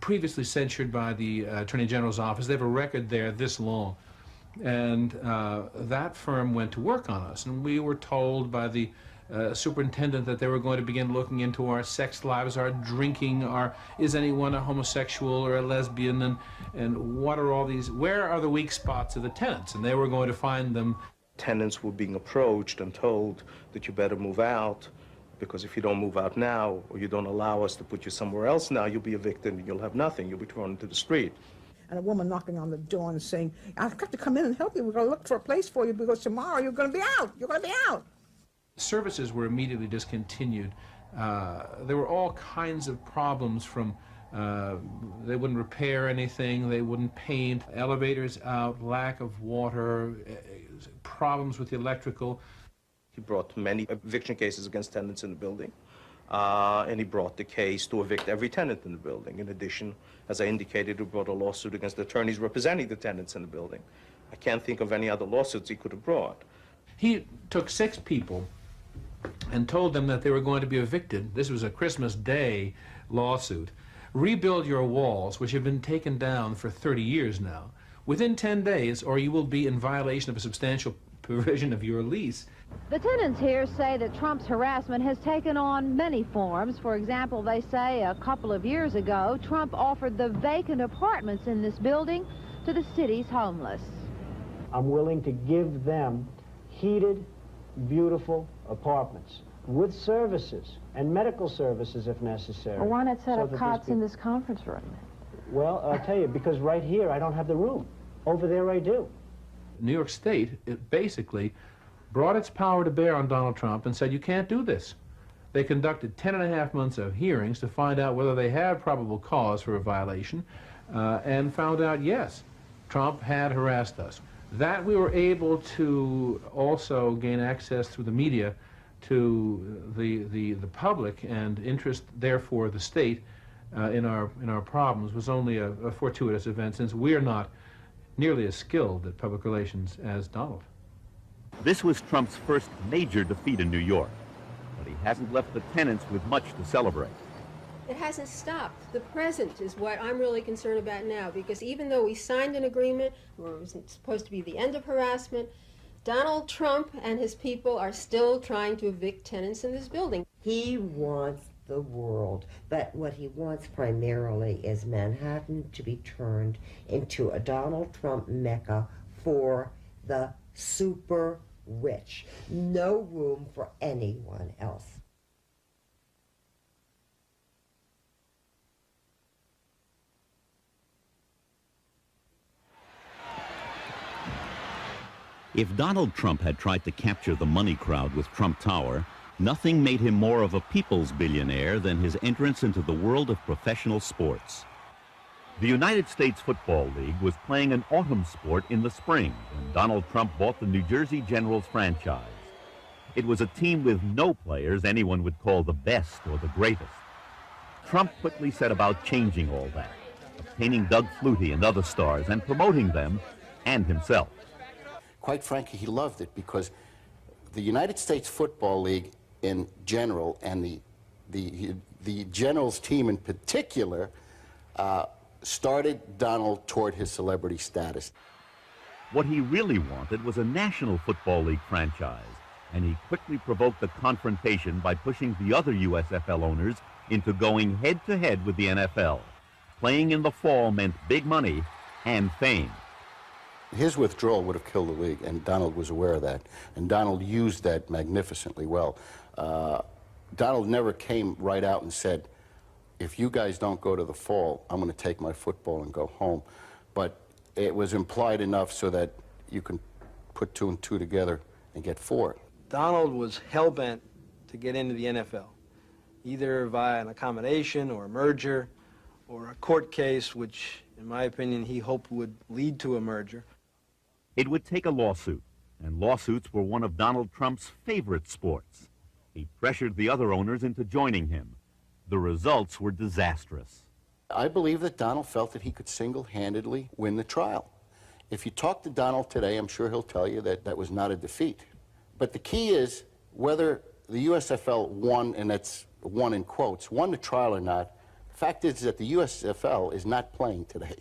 [SPEAKER 7] Previously censured by the Attorney General's office. They have a record there this long. And that firm went to work on us. And we were told by the superintendent that they were going to begin looking into our sex lives, our drinking, is anyone a homosexual or a lesbian, and what are all these, where are the weak spots of the tenants? And they were going to find them.
[SPEAKER 6] Tenants were being approached and told that you better move out, because if you don't move out now, or you don't allow us to put you somewhere else now, you'll be evicted and you'll have nothing. You'll be thrown into the street.
[SPEAKER 20] And a woman knocking on the door and saying, I've got to come in and help you. We're going to look for a place for you because tomorrow you're going to be out. You're going to be out.
[SPEAKER 7] Services were immediately discontinued. There were all kinds of problems from they wouldn't repair anything, they wouldn't paint, elevators out, lack of water, problems with the electrical.
[SPEAKER 6] He brought many eviction cases against tenants in the building, and he brought the case to evict every tenant in the building. In addition, as I indicated, he brought a lawsuit against the attorneys representing the tenants in the building. I can't think of any other lawsuits he could have brought.
[SPEAKER 7] He took 6 people and told them that they were going to be evicted. This was a Christmas Day lawsuit. Rebuild your walls, which have been taken down for 30 years now, within 10 days, or you will be in violation of a substantial provision of your lease.
[SPEAKER 21] The tenants here say that Trump's harassment has taken on many forms. For example, they say a couple of years ago, Trump offered the vacant apartments in this building to the city's homeless.
[SPEAKER 14] I'm willing to give them heated, beautiful apartments with services and medical services if necessary.
[SPEAKER 21] Well, why not set
[SPEAKER 14] so
[SPEAKER 21] up cots in this conference room?
[SPEAKER 14] Well, I'll tell you, because right here I don't have the room. Over there I do.
[SPEAKER 7] New York State, it basically brought its power to bear on Donald Trump and said, you can't do this. They conducted 10.5 months of hearings to find out whether they had probable cause for a violation, and found out, yes, Trump had harassed us. That we were able to also gain access through the media to the public and interest, therefore, the state in our problems was only a fortuitous event, since we're not nearly as skilled at public relations as Donald.
[SPEAKER 2] This was Trump's first major defeat in New York, but he hasn't left the tenants with much to celebrate.
[SPEAKER 22] It hasn't stopped. The present is what I'm really concerned about now, because even though we signed an agreement where it was supposed to be the end of harassment, Donald Trump and his people are still trying to evict tenants in this building.
[SPEAKER 19] He wants the world, but what he wants primarily is Manhattan to be turned into a Donald Trump mecca for the super rich. No room for anyone else.
[SPEAKER 2] If Donald Trump had tried to capture the money crowd with Trump Tower, nothing made him more of a people's billionaire than his entrance into the world of professional sports. The United States Football League was playing an autumn sport in the spring when Donald Trump bought the New Jersey Generals franchise. It was a team with no players anyone would call the best or the greatest. Trump quickly set about changing all that, obtaining Doug Flutie and other stars and promoting them and himself.
[SPEAKER 26] Quite frankly, he loved it because the United States Football League in general and the Generals team in particular started Donald toward his celebrity status.
[SPEAKER 2] What he really wanted was a National Football League franchise, and he quickly provoked a confrontation by pushing the other USFL owners into going head-to-head with the NFL. Playing in the fall meant big money and fame.
[SPEAKER 26] His withdrawal would have killed the league, and Donald was aware of that, and Donald used that magnificently well. Donald never came right out and said, if you guys don't go to the fall, I'm going to take my football and go home. But it was implied enough so that you can put 2 and 2 together and get 4.
[SPEAKER 27] Donald was hell-bent
[SPEAKER 1] to get into the NFL, either via an accommodation or a merger or a court case, which, in my opinion, he hoped would lead to a merger.
[SPEAKER 2] It would take a lawsuit, and lawsuits were one of Donald Trump's favorite sports. He pressured the other owners into joining him. The results were disastrous.
[SPEAKER 26] I believe that Donald felt that he could single-handedly win the trial. If you talk to Donald today, I'm sure he'll tell you that that was not a defeat. But the key is whether the USFL won, and that's won in quotes, won the trial or not. The fact is that the USFL is not playing today.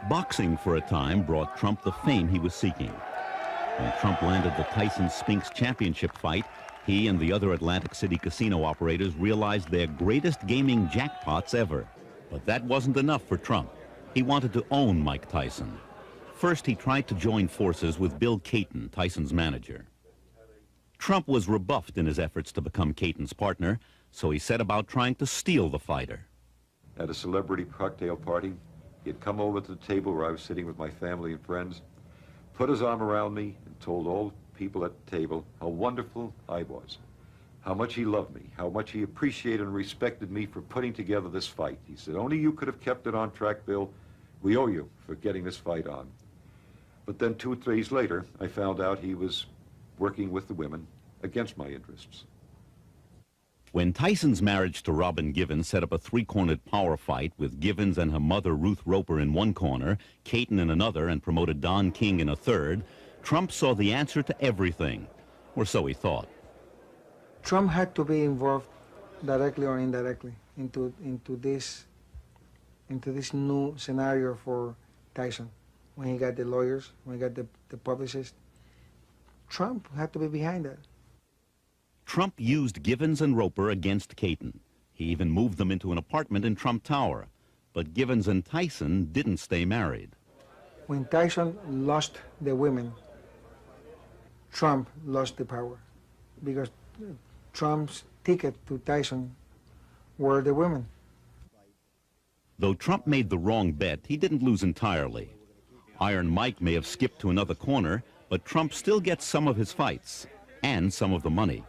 [SPEAKER 2] Boxing for a time brought Trump the fame he was seeking. When Trump landed the Tyson-Spinks championship fight, he and the other Atlantic City casino operators realized their greatest gaming jackpots ever. But that wasn't enough for Trump. He wanted to own Mike Tyson. First, he tried to join forces with Bill Caton, Tyson's manager. Trump was rebuffed in his efforts to become Caton's partner, so he set about trying to steal the fighter.
[SPEAKER 4] At a celebrity cocktail party, he had come over to the table where I was sitting with my family and friends, put his arm around me, and told all the people at the table how wonderful I was, how much he loved me, how much he appreciated and respected me for putting together this fight. He said, "Only you could have kept it on track, Bill. We owe you for getting this fight on." But then 2 days later, I found out he was working with the women against my interests.
[SPEAKER 2] When Tyson's marriage to Robin Givens set up a three-cornered power fight with Givens and her mother Ruth Roper in one corner, Caton in another, and promoted Don King in a third, Trump saw the answer to everything, or so he thought.
[SPEAKER 5] Trump had to be involved directly or indirectly into this new scenario for Tyson. When he got the lawyers, when he got the publicist, Trump had to be behind that.
[SPEAKER 2] Trump used Givens and Roper against Caton. He even moved them into an apartment in Trump Tower. But Givens and Tyson didn't stay married.
[SPEAKER 5] When Tyson lost the women, Trump lost the power, because Trump's ticket to Tyson were the women.
[SPEAKER 2] Though Trump made the wrong bet, he didn't lose entirely. Iron Mike may have skipped to another corner, but Trump still gets some of his fights and some of the money.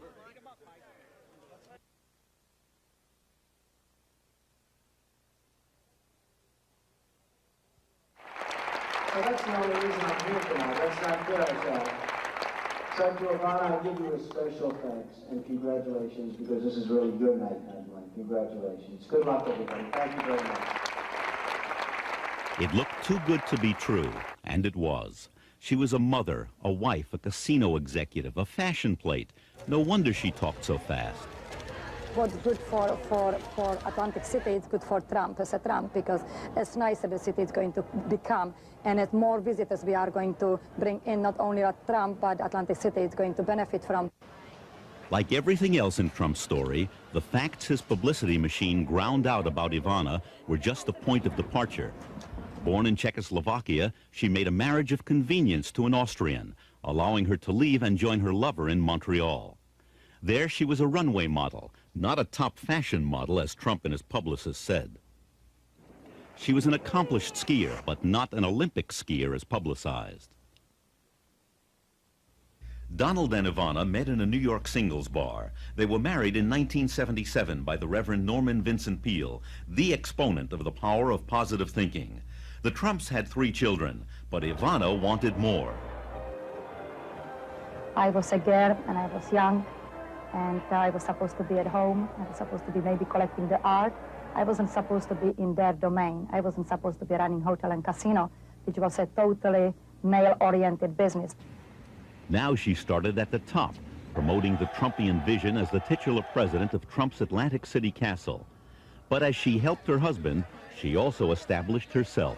[SPEAKER 14] So that's the only reason I'm here tonight. Let's not kid ourselves. So to Ivana, I give you a special thanks and congratulations, because this is really good night, Madeline. Congratulations. Good luck, everybody. Thank you very much.
[SPEAKER 2] It looked too good to be true, and it was. She was a mother, a wife, a casino executive, a fashion plate. No wonder she talked so fast.
[SPEAKER 9] What's good for Atlantic City, it's good for Trump, as a Trump, because as nicer the city is going to become, and as more visitors we are going to bring in, not only at Trump, but Atlantic City is going to benefit from.
[SPEAKER 2] Like everything else in Trump's story, the facts his publicity machine ground out about Ivana were just a point of departure. Born in Czechoslovakia, she made a marriage of convenience to an Austrian, allowing her to leave and join her lover in Montreal. There she was a runway model, not a top fashion model, as Trump and his publicist said. She was an accomplished skier, but not an Olympic skier as publicized. Donald and Ivana met in a New York singles bar. They were married in 1977 by the Reverend Norman Vincent Peale, the exponent of the power of positive thinking. The Trumps had 3 children, but Ivana wanted more.
[SPEAKER 9] I was a girl and I was young, and I was supposed to be at home. I was supposed to be maybe collecting the art. I wasn't supposed to be in their domain. I wasn't supposed to be running hotel and casino, which was a totally male-oriented business.
[SPEAKER 2] Now she started at the top, promoting the Trumpian vision as the titular president of Trump's Atlantic City castle. But as she helped her husband, she also established herself.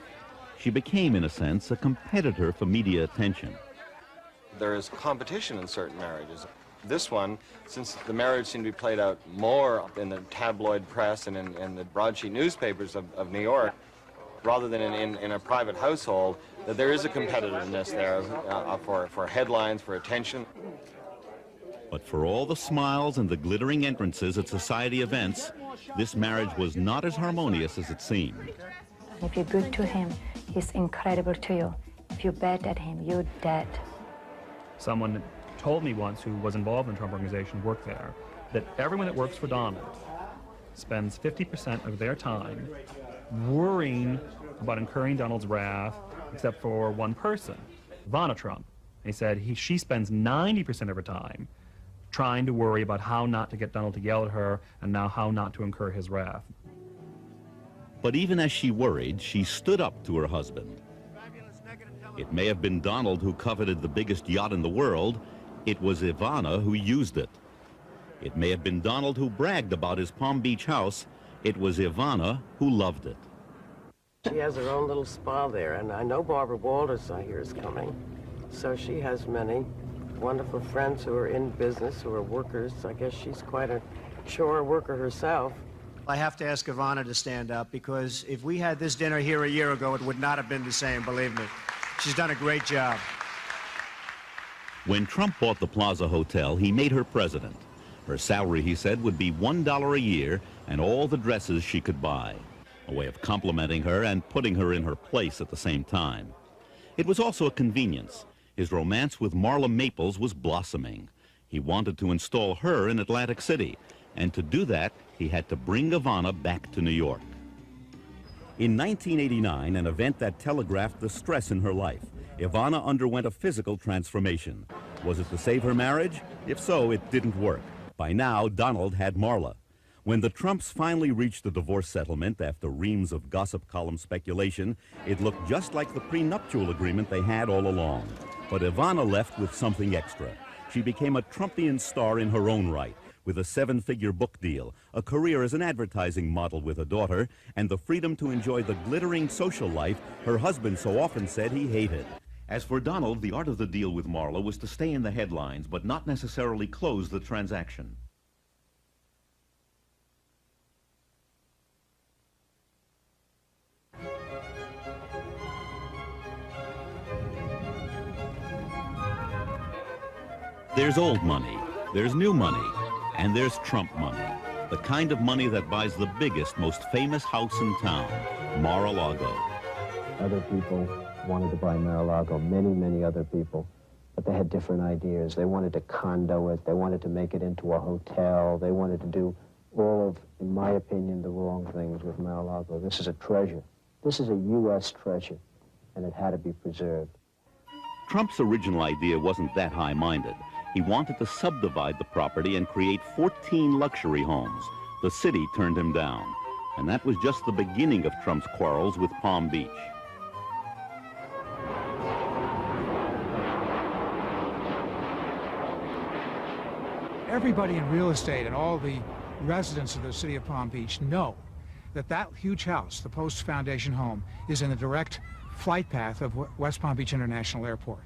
[SPEAKER 2] She became, in a sense, a competitor for media attention.
[SPEAKER 10] There is competition in certain marriages. This one, since the marriage seemed to be played out more in the tabloid press and in the broadsheet newspapers of New York, rather than in a private household, that there is a competitiveness there for headlines, for attention.
[SPEAKER 2] But for all the smiles and the glittering entrances at society events, this marriage was not as harmonious as it seemed.
[SPEAKER 9] If you're good to him, he's incredible to you. If you bet at him, you're dead.
[SPEAKER 8] Someone told me once who was involved in the Trump organization, worked there, that everyone that works for Donald spends 50% of their time worrying about incurring Donald's wrath, except for one person, Ivana Trump. He said she spends 90% of her time trying to worry about how not to get Donald to yell at her and now how not to incur his wrath.
[SPEAKER 2] But even as she worried, she stood up to her husband. It may have been Donald who coveted the biggest yacht in the world. It was Ivana who used it. It may have been Donald who bragged about his Palm Beach house. It was Ivana who loved it.
[SPEAKER 11] She has her own little spa there, and I know Barbara Walters, I hear, is coming. So she has many wonderful friends who are in business, who are workers. I guess she's quite a chore worker herself.
[SPEAKER 14] I have to ask Ivana to stand up, because if we had this dinner here a year ago, it would not have been the same, believe me. She's done a great job.
[SPEAKER 2] When Trump bought the Plaza Hotel, he made her president. Her salary, he said, would be $1 a year and all the dresses she could buy. A way of complimenting her and putting her in her place at the same time. It was also a convenience. His romance with Marla Maples was blossoming. He wanted to install her in Atlantic City, and to do that, he had to bring Ivana back to New York. In 1989, an event that telegraphed the stress in her life, Ivana underwent a physical transformation. Was it to save her marriage? If so, it didn't work. By now, Donald had Marla. When the Trumps finally reached a divorce settlement after reams of gossip column speculation, it looked just like the prenuptial agreement they had all along. But Ivana left with something extra. She became a Trumpian star in her own right, with a 7-figure book deal, a career as an advertising model with a daughter, and the freedom to enjoy the glittering social life her husband so often said he hated. As for Donald, the art of the deal with Marla was to stay in the headlines, but not necessarily close the transaction. There's old money, there's new money, and there's Trump money. The kind of money that buys the biggest, most famous house in town, Mar-a-Lago.
[SPEAKER 15] Other people wanted to buy Mar-a-Lago, many other people, but they had different ideas. They wanted to condo it, they wanted to make it into a hotel, they wanted to do all of, in my opinion, the wrong things with Mar-a-Lago. This is a treasure. This is a U.S. treasure, and it had to be preserved.
[SPEAKER 2] Trump's original idea wasn't that high-minded. He wanted to subdivide the property and create 14 luxury homes. The city turned him down. And that was just the beginning of Trump's quarrels with Palm Beach.
[SPEAKER 16] Everybody in real estate and all the residents of the city of Palm Beach know that that huge house, the Post Foundation home, is in the direct flight path of West Palm Beach International Airport.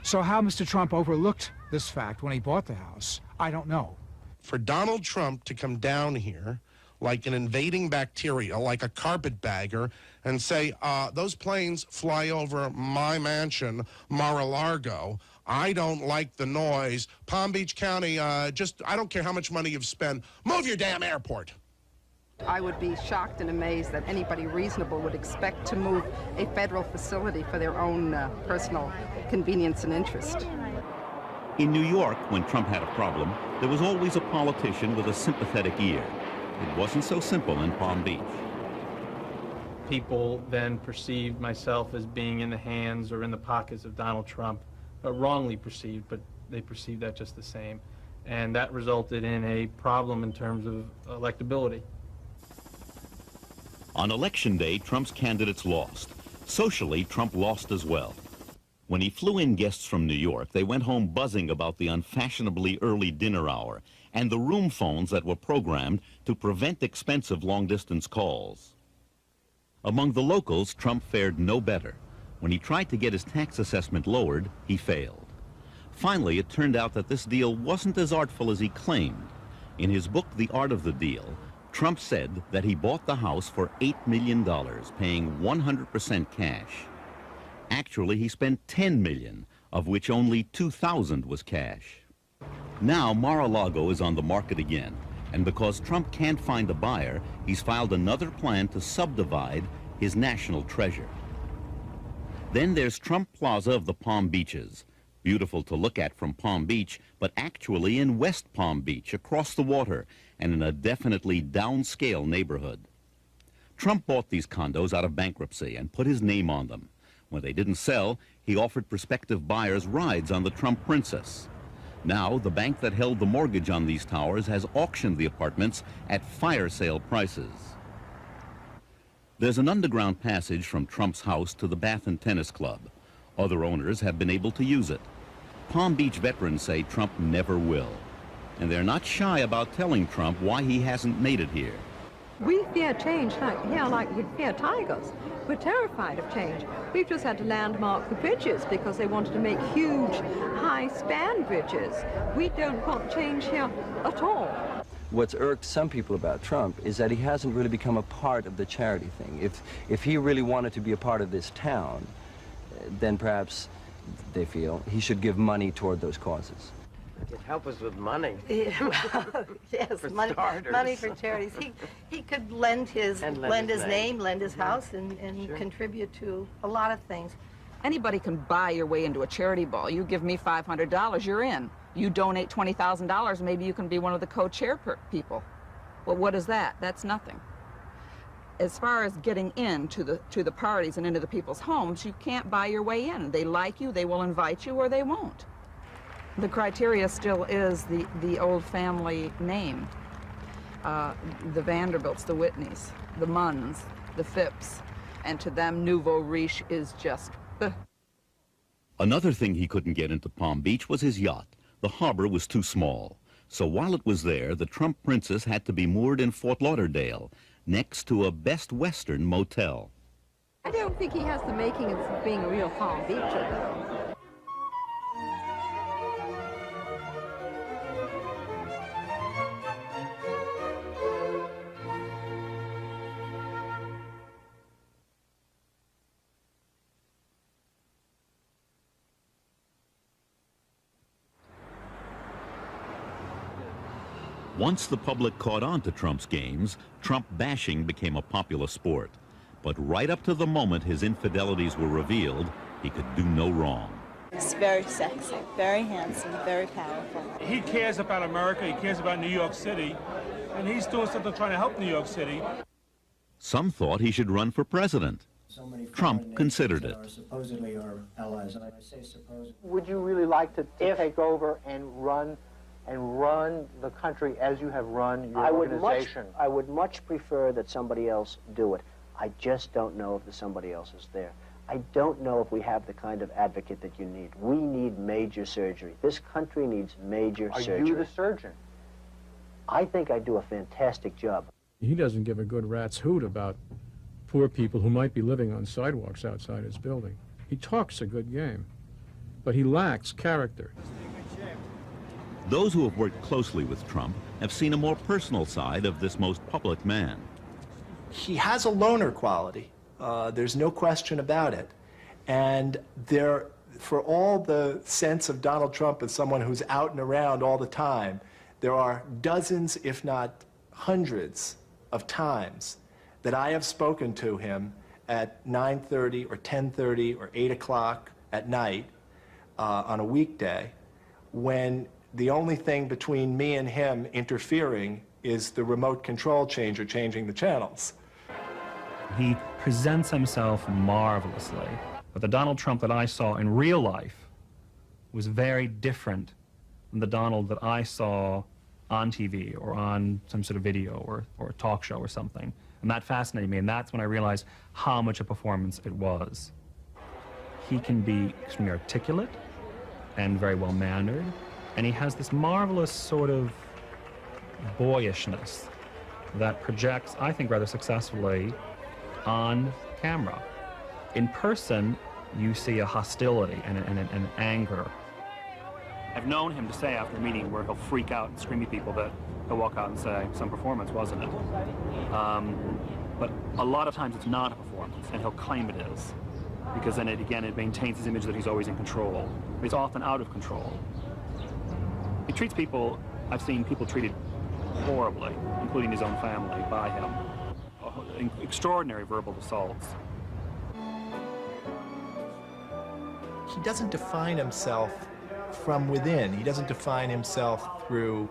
[SPEAKER 16] So how Mr. Trump overlooked this fact when he bought the house, I don't know.
[SPEAKER 23] For Donald Trump to come down here like an invading bacteria, like a carpetbagger, and say, those planes fly over my mansion, Mar-a-Lago. I don't like the noise. Palm Beach County, I don't care how much money you've spent. Move your damn airport.
[SPEAKER 24] I would be shocked and amazed that anybody reasonable would expect to move a federal facility for their own personal convenience and interest.
[SPEAKER 2] In New York, when Trump had a problem, there was always a politician with a sympathetic ear. It wasn't so simple in Palm Beach.
[SPEAKER 8] People then perceived myself as being in the hands or in the pockets of Donald Trump, wrongly perceived, but they perceived that just the same. And that resulted in a problem in terms of electability.
[SPEAKER 2] On election day, Trump's candidates lost. Socially, Trump lost as well. When he flew in guests from New York, they went home buzzing about the unfashionably early dinner hour and the room phones that were programmed to prevent expensive long-distance calls. Among the locals, Trump fared no better. When he tried to get his tax assessment lowered, he failed. Finally, it turned out that this deal wasn't as artful as he claimed. In his book, The Art of the Deal, Trump said that he bought the house for $8 million, paying 100% cash. Actually, he spent $10 million, of which only $2,000 was cash. Now, Mar-a-Lago is on the market again, and because Trump can't find a buyer, he's filed another plan to subdivide his national treasure. Then there's Trump Plaza of the Palm Beaches. Beautiful to look at from Palm Beach, but actually in West Palm Beach, across the water, and in a definitely downscale neighborhood. Trump bought these condos out of bankruptcy and put his name on them. When they didn't sell, he offered prospective buyers rides on the Trump Princess. Now, the bank that held the mortgage on these towers has auctioned the apartments at fire sale prices. There's an underground passage from Trump's house to the Bath and Tennis Club. Other owners have been able to use it. Palm Beach veterans say Trump never will. And they're not shy about telling Trump why he hasn't made it here.
[SPEAKER 3] We fear change like we fear tigers. We're terrified of change. We've just had to landmark the bridges because they wanted to make huge, high-span bridges. We don't want change here at all.
[SPEAKER 12] What's irked some people about Trump is that he hasn't really become a part of the charity thing. If he really wanted to be a part of this town, then perhaps, they feel, he should give money toward those causes.
[SPEAKER 11] He could help us with money.
[SPEAKER 13] Yes,
[SPEAKER 11] For
[SPEAKER 13] money,
[SPEAKER 11] starters.
[SPEAKER 13] money for charities. He could lend his
[SPEAKER 11] lend his
[SPEAKER 13] name, lend his house, and
[SPEAKER 11] Sure.
[SPEAKER 13] contribute to a lot of things.
[SPEAKER 17] Anybody can buy your way into a charity ball. You give me $500, you're in. You donate $20,000, maybe you can be one of the co-chair people. Well, what is that? That's nothing. As far as getting into the parties and into the people's homes, you can't buy your way in. They like you, they will invite you, or they won't. The criteria still is the old family name. The Vanderbilts, the Whitneys, the Munns, the Phipps, and to them, nouveau riche is just
[SPEAKER 2] Another thing he couldn't get into Palm Beach was his yacht. The harbor was too small. So while it was there, the Trump Princess had to be moored in Fort Lauderdale, next to a Best Western motel.
[SPEAKER 3] I don't think he has the makings of being a real Palm Beacher, though.
[SPEAKER 2] Once the public caught on to Trump's games, Trump bashing became a popular sport. But right up to the moment his infidelities were revealed, he could do no wrong.
[SPEAKER 18] He's very sexy, very handsome, very powerful.
[SPEAKER 25] He cares about America, he cares about New York City, and he's doing something trying to help New York City.
[SPEAKER 2] Some thought he should run for president. Trump considered it.
[SPEAKER 14] Supposedly our allies, and I say supposedly.
[SPEAKER 27] Would you really like to take over and run the country as you have run your organization?
[SPEAKER 15] I would much prefer that somebody else do it. I just don't know if the somebody else is there. I don't know if we have the kind of advocate that you need. We need major surgery. This country needs major surgery.
[SPEAKER 27] Are you the surgeon?
[SPEAKER 15] I think I do a fantastic job.
[SPEAKER 7] He doesn't give a good rat's hoot about poor people who might be living on sidewalks outside his building. He talks a good game, but he lacks character.
[SPEAKER 2] Those who have worked closely with Trump have seen a more personal side of this most public man.
[SPEAKER 28] He has a loner quality. There's no question about it. And for all the sense of Donald Trump as someone who's out and around all the time, there are dozens, if not hundreds, of times that I have spoken to him at 9:30 or 10:30 or 8 o'clock at night on a weekday, when the only thing between me and him interfering is the remote control changer changing the channels.
[SPEAKER 8] He presents himself marvelously, but the Donald Trump that I saw in real life was very different than the Donald that I saw on TV or on some sort of video or a talk show or something. And that fascinated me, and that's when I realized how much a performance it was. He can be extremely articulate and very well-mannered, and he has this marvelous sort of boyishness that projects, I think, rather successfully on camera. In person, you see a hostility and an anger. I've known him to say after a meeting where he'll freak out and scream at people that he'll walk out and say, some performance, wasn't it? But a lot of times it's not a performance, and he'll claim it is, because then it maintains his image that he's always in control. He's often out of control. He treats people, I've seen people treated horribly, including his own family, by him. Extraordinary verbal assaults.
[SPEAKER 28] he doesn't define himself from within. He doesn't define himself through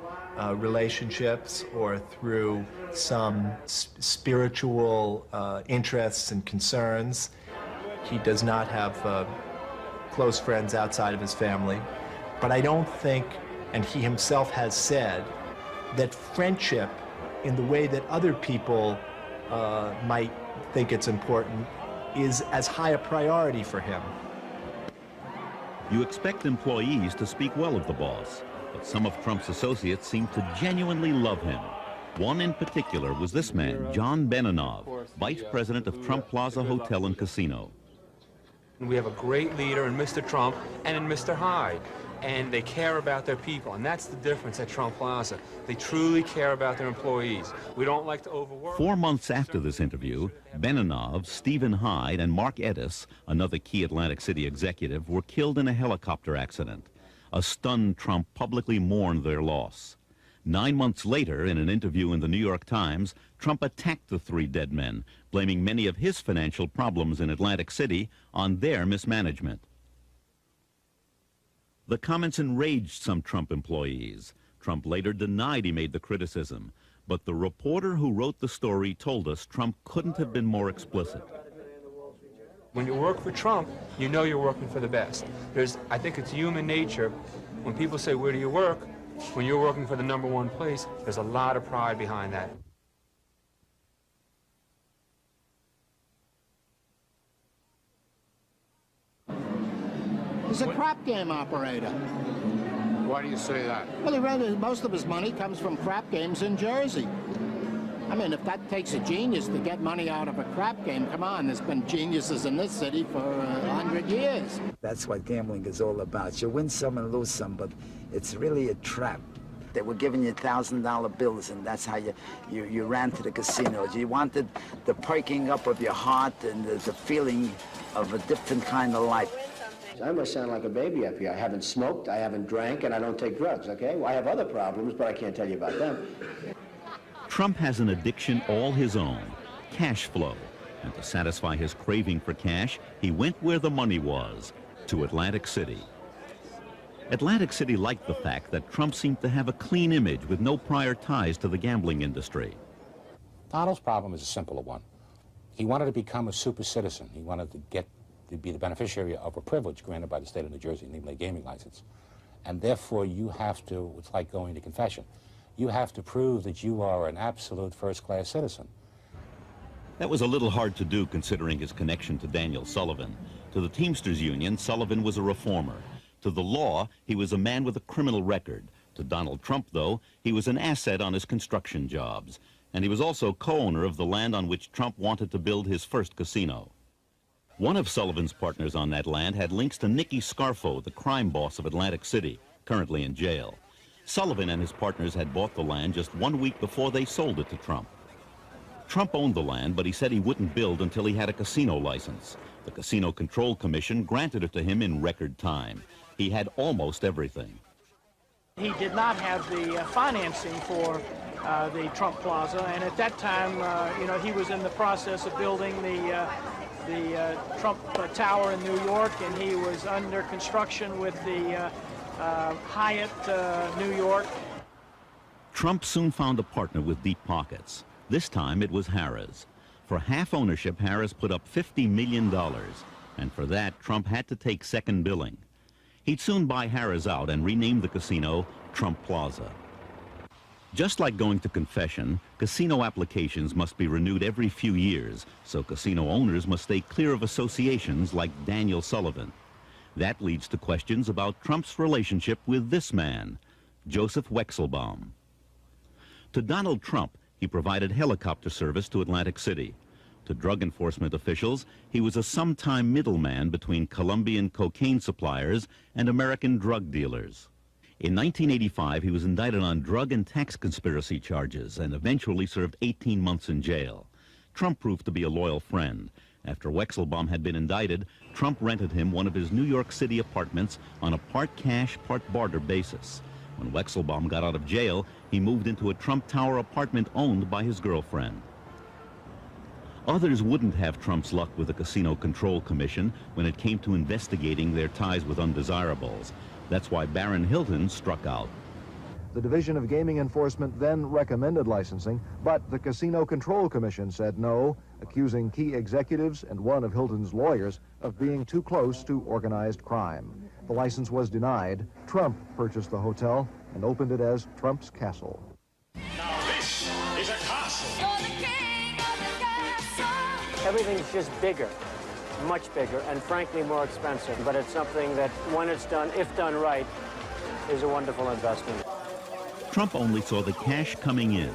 [SPEAKER 28] relationships or through some spiritual interests and concerns. He does not have close friends outside of his family. But I don't think, and he himself has said, that friendship in the way that other people might think it's important is as high a priority for him.
[SPEAKER 2] You expect employees to speak well of the boss, but some of Trump's associates seem to genuinely love him. One in particular was this man, John Beninoff, vice president of Trump Plaza Hotel and Casino.
[SPEAKER 1] We have a great leader in Mr. Trump and in Mr. Hyde, and they care about their people, and that's the difference at Trump Plaza. They truly care about their employees. We don't like to overwork.
[SPEAKER 2] 4 months after this interview, Beninoff, Stephen Hyde, and Mark Edis, another key Atlantic City executive, were killed in a helicopter accident. A stunned Trump publicly mourned their loss. 9 months later, in an interview in the New York Times, Trump attacked the 3 dead men, blaming many of his financial problems in Atlantic City on their mismanagement. The comments enraged some Trump employees. Trump later denied he made the criticism, but the reporter who wrote the story told us Trump couldn't have been more explicit.
[SPEAKER 1] When you work for Trump, you know you're working for the best. I think it's human nature. When people say, where do you work? When you're working for the #1 place, there's a lot of pride behind that.
[SPEAKER 4] He's a crap game operator.
[SPEAKER 6] Why do you say that?
[SPEAKER 4] Well, most of his money comes from crap games in Jersey. I mean, if that takes a genius to get money out of a crap game, come on, there's been geniuses in this city for 100 years.
[SPEAKER 19] That's what gambling is all about. You win some and lose some, but it's really a trap. They were giving you $1,000 bills, and that's how you ran to the casinos. You wanted the perking up of your heart and the feeling of a different kind of life.
[SPEAKER 6] I must sound like a baby up here. I haven't smoked, I haven't drank, and I don't take drugs, okay? Well, I have other problems, but I can't tell you about them.
[SPEAKER 2] Trump has an addiction all his own, cash flow. And to satisfy his craving for cash, he went where the money was, to Atlantic City. Atlantic City liked the fact that Trump seemed to have a clean image with no prior ties to the gambling industry.
[SPEAKER 20] Donald's problem is a simpler one. He wanted to become a super citizen. He wanted to be the beneficiary of a privilege granted by the state of New Jersey, namely a gaming license. And therefore you have to, it's like going to confession, you have to prove that you are an absolute first-class citizen.
[SPEAKER 2] That was a little hard to do considering his connection to Daniel Sullivan. To the Teamsters Union, Sullivan was a reformer. To the law, he was a man with a criminal record. To Donald Trump, though, he was an asset on his construction jobs. And he was also co-owner of the land on which Trump wanted to build his first casino. One of Sullivan's partners on that land had links to Nicky Scarfo, the crime boss of Atlantic City, currently in jail. Sullivan and his partners had bought the land just 1 week before they sold it to Trump. Trump owned the land, but he said he wouldn't build until he had a casino license. The Casino Control Commission granted it to him in record time. He had almost everything.
[SPEAKER 21] He did not have the financing for the Trump Plaza, and at that time, he was in the process of building the Trump Tower in New York, and he was under construction with the Hyatt, New York.
[SPEAKER 2] Trump soon found a partner with deep pockets. This time it was Harrah's. For half ownership, Harrah's put up $50 million, and for that, Trump had to take second billing. He'd soon buy Harrah's out and rename the casino Trump Plaza. Just like going to confession, casino applications must be renewed every few years, so casino owners must stay clear of associations like Daniel Sullivan. That leads to questions about Trump's relationship with this man, Joseph Wexelbaum. To Donald Trump, he provided helicopter service to Atlantic City. To drug enforcement officials, he was a sometime middleman between Colombian cocaine suppliers and American drug dealers. In 1985, he was indicted on drug and tax conspiracy charges and eventually served 18 months in jail. Trump proved to be a loyal friend. After Wexelbaum had been indicted, Trump rented him one of his New York City apartments on a part cash, part barter basis. When Wexelbaum got out of jail, he moved into a Trump Tower apartment owned by his girlfriend. Others wouldn't have Trump's luck with the Casino Control Commission when it came to investigating their ties with undesirables. That's why Baron Hilton struck out.
[SPEAKER 5] The Division of Gaming Enforcement then recommended licensing, but the Casino Control Commission said no, accusing key executives and one of Hilton's lawyers of being too close to organized crime. The license was denied. Trump purchased the hotel and opened it as Trump's Castle.
[SPEAKER 9] Now this is a castle.
[SPEAKER 27] Everything's just bigger, much bigger, and frankly more expensive. But it's something that, when it's done, if done right, is a wonderful investment.
[SPEAKER 2] Trump only saw the cash coming in.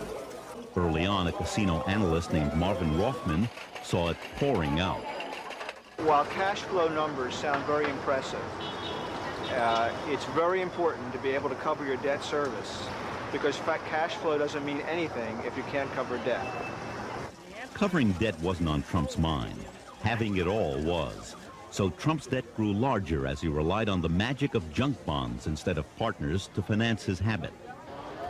[SPEAKER 2] Early on, a casino analyst named Marvin Rothman saw it pouring out.
[SPEAKER 27] While cash flow numbers sound very impressive, it's very important to be able to cover your debt service, because cash flow doesn't mean anything if you can't cover debt.
[SPEAKER 2] Covering debt wasn't on Trump's mind. Having it all was. So Trump's debt grew larger as he relied on the magic of junk bonds instead of partners to finance his habit.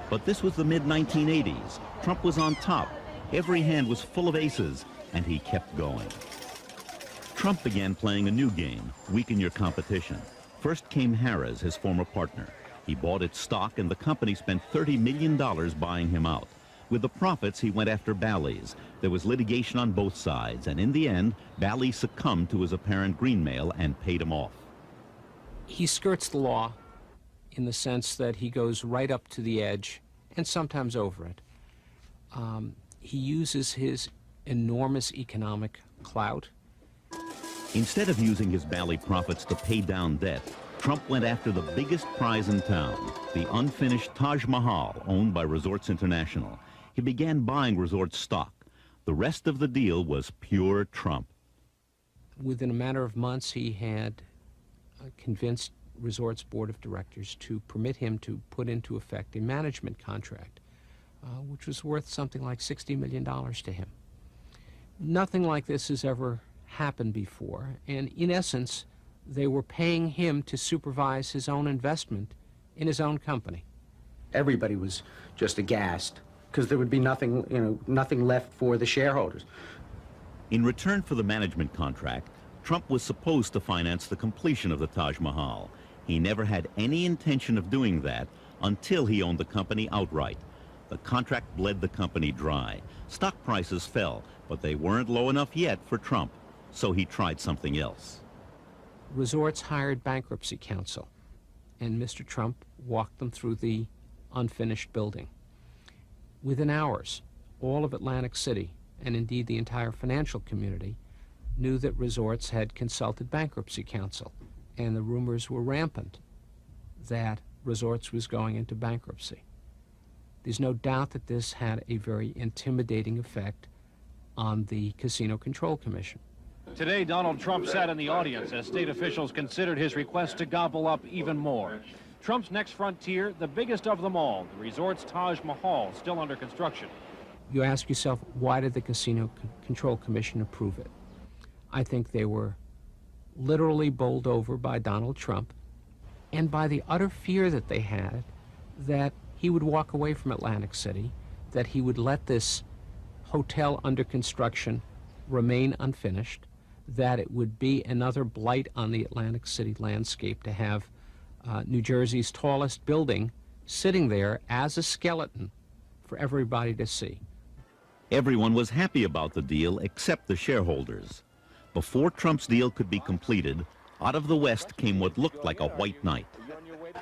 [SPEAKER 2] But this was the mid-1980s. Trump was on top. Every hand was full of aces, and he kept going. Trump began playing a new game, weaken your competition. First came Harrah's, his former partner. He bought its stock, and the company spent $30 million buying him out. With the profits, he went after Bally's. There was litigation on both sides, and in the end, Bally succumbed to his apparent greenmail and paid him off.
[SPEAKER 10] He skirts the law in the sense that he goes right up to the edge and sometimes over it. He uses his enormous economic clout.
[SPEAKER 2] Instead of using his Bally profits to pay down debt, Trump went after the biggest prize in town, the unfinished Taj Mahal, owned by Resorts International. He began buying resort stock. The rest of the deal was pure Trump.
[SPEAKER 10] Within a matter of months, he had convinced Resort's board of directors to permit him to put into effect a management contract, which was worth something like $60 million to him. Nothing like this has ever happened before, and in essence, they were paying him to supervise his own investment in his own company.
[SPEAKER 16] Everybody was just aghast, because there would be nothing, nothing left for the shareholders.
[SPEAKER 2] In return for the management contract, Trump was supposed to finance the completion of the Taj Mahal. He never had any intention of doing that until he owned the company outright. The contract bled the company dry. Stock prices fell, but they weren't low enough yet for Trump, so he tried something else.
[SPEAKER 10] Resorts hired bankruptcy counsel, and Mr. Trump walked them through the unfinished building. Within hours, all of Atlantic City, and indeed the entire financial community, knew that Resorts had consulted bankruptcy counsel, and the rumors were rampant that Resorts was going into bankruptcy. There's no doubt that this had a very intimidating effect on the Casino Control Commission.
[SPEAKER 22] Today, Donald Trump sat in the audience as state officials considered his request to gobble up even more. Trump's next frontier, the biggest of them all, the Resort's Taj Mahal, still under construction.
[SPEAKER 10] You ask yourself, why did the Casino Control Commission approve it? I think they were literally bowled over by Donald Trump and by the utter fear that they had that he would walk away from Atlantic City, that he would let this hotel under construction remain unfinished, that it would be another blight on the Atlantic City landscape to have New Jersey's tallest building sitting there as a skeleton for everybody to see.
[SPEAKER 2] Everyone was happy about the deal except the shareholders. Before Trump's deal could be completed, out of the West came what looked like a white knight.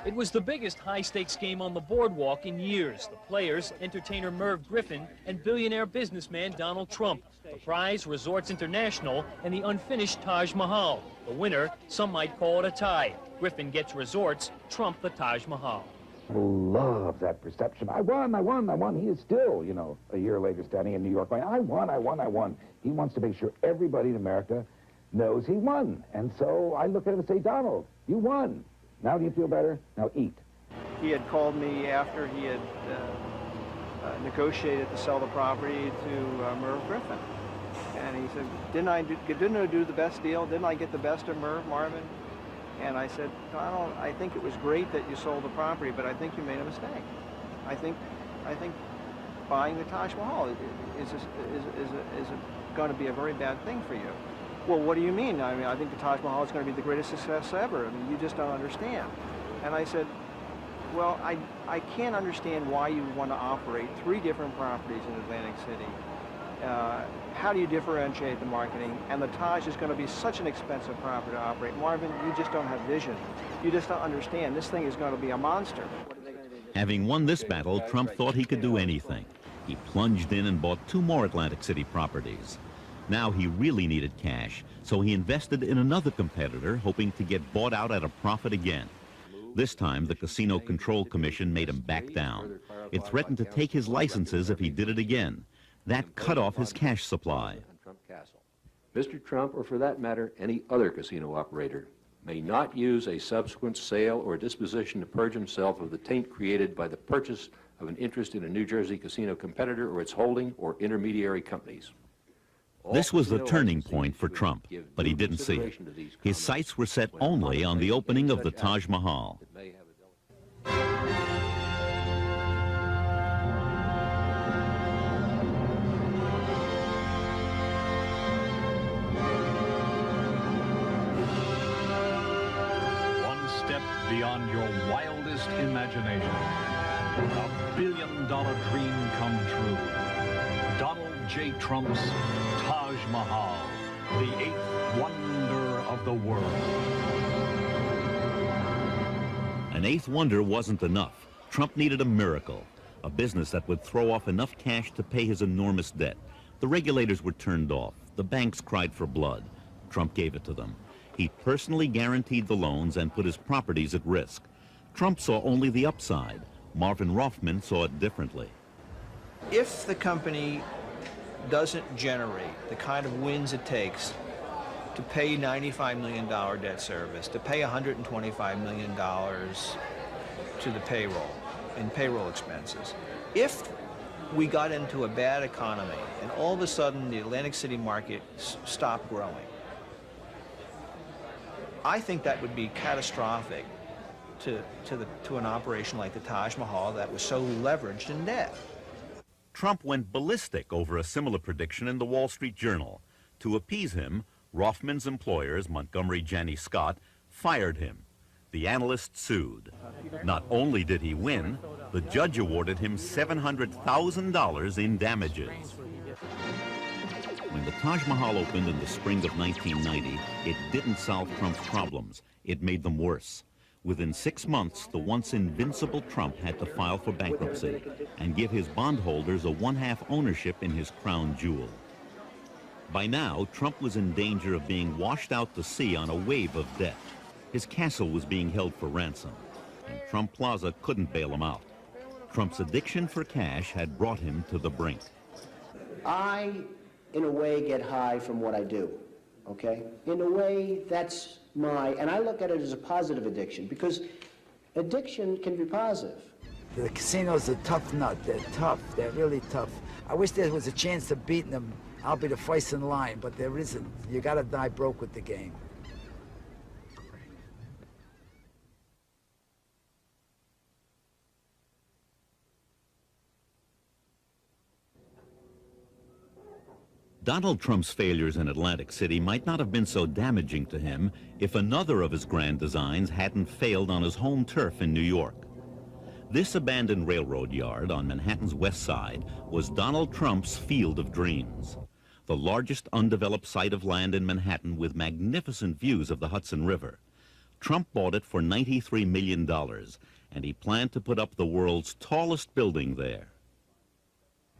[SPEAKER 23] It was the biggest high-stakes game on the boardwalk in years. The players, entertainer Merv Griffin and billionaire businessman Donald Trump. The prize, Resorts International, and the unfinished Taj Mahal. The winner, some might call it a tie. Griffin gets Resorts, Trump the Taj Mahal.
[SPEAKER 24] Love that perception. I won. He is still, a year later standing in New York going, I won. He wants to make sure everybody in America knows he won. And so I look at him and say, Donald, you won. Now do you feel better? Now eat.
[SPEAKER 27] He had called me after he had negotiated to sell the property to Merv Griffin. And he said, didn't I do the best deal? Didn't I get the best of Marvin? And I said, Donald, I think it was great that you sold the property, but I think you made a mistake. I think buying the Taj Mahal is going to be a very bad thing for you. Well, what do you mean? I mean, I think the Taj Mahal is going to be the greatest success ever. I mean, you just don't understand. And I said, well, I can't understand why you want to operate 3 different properties in Atlantic City. How do you differentiate the marketing? And the Taj is going to be such an expensive property to operate. Marvin, you just don't have vision. You just don't understand. This thing is going to be a monster.
[SPEAKER 2] Having won this battle, Trump thought he could do anything. He plunged in and bought 2 more Atlantic City properties. Now he really needed cash, so he invested in another competitor, hoping to get bought out at a profit again. This time, the Casino Control Commission made him back down. It threatened to take his licenses if he did it again. That cut off his cash supply.
[SPEAKER 3] Mr. Trump, or for that matter, any other casino operator, may not use a subsequent sale or disposition to purge himself of the taint created by the purchase of an interest in a New Jersey casino competitor or its holding or intermediary companies.
[SPEAKER 2] This was the turning point for Trump, but he didn't see it. His sights were set only on the opening of the Taj Mahal.
[SPEAKER 11] One step beyond your wildest imagination. A billion-dollar dream come true. Donald J. Trump's Taj Mahal, the 8th wonder of the world.
[SPEAKER 2] An 8th wonder wasn't enough. Trump needed a miracle, a business that would throw off enough cash to pay his enormous debt. The regulators were turned off. The banks cried for blood. Trump gave it to them. He personally guaranteed the loans and put his properties at risk. Trump saw only the upside. Marvin Roffman saw it differently.
[SPEAKER 12] If the company doesn't generate the kind of wins it takes to pay $95 million debt service, to pay $125 million to the payroll and payroll expenses, if we got into a bad economy and all of a sudden the Atlantic City market stopped growing, I think that would be catastrophic to an operation like the Taj Mahal that was so leveraged in debt.
[SPEAKER 2] Trump went ballistic over a similar prediction in the Wall Street Journal. To appease him, Roffman's employers, Montgomery Janney Scott, fired him. The analyst sued. Not only did he win, the judge awarded him $700,000 in damages. When the Taj Mahal opened in the spring of 1990, it didn't solve Trump's problems. It made them worse. Within 6 months, the once invincible Trump had to file for bankruptcy and give his bondholders a 1/2 ownership in his crown jewel. By now, Trump was in danger of being washed out to sea on a wave of debt. His castle was being held for ransom, and Trump Plaza couldn't bail him out. Trump's addiction for cash had brought him to the brink.
[SPEAKER 6] I, in a way, get high from what I do, okay? In a way, that's and I look at it as a positive addiction, because addiction can be positive.
[SPEAKER 19] The casino's a tough nut. They're tough. They're really tough. I wish there was a chance of beating them. I'll be the first in line, but there isn't. You gotta die broke with the game.
[SPEAKER 2] Donald Trump's failures in Atlantic City might not have been so damaging to him if another of his grand designs hadn't failed on his home turf in New York. This abandoned railroad yard on Manhattan's west side was Donald Trump's Field of Dreams, the largest undeveloped site of land in Manhattan with magnificent views of the Hudson River. Trump bought it for $93 million, and he planned to put up the world's tallest building there.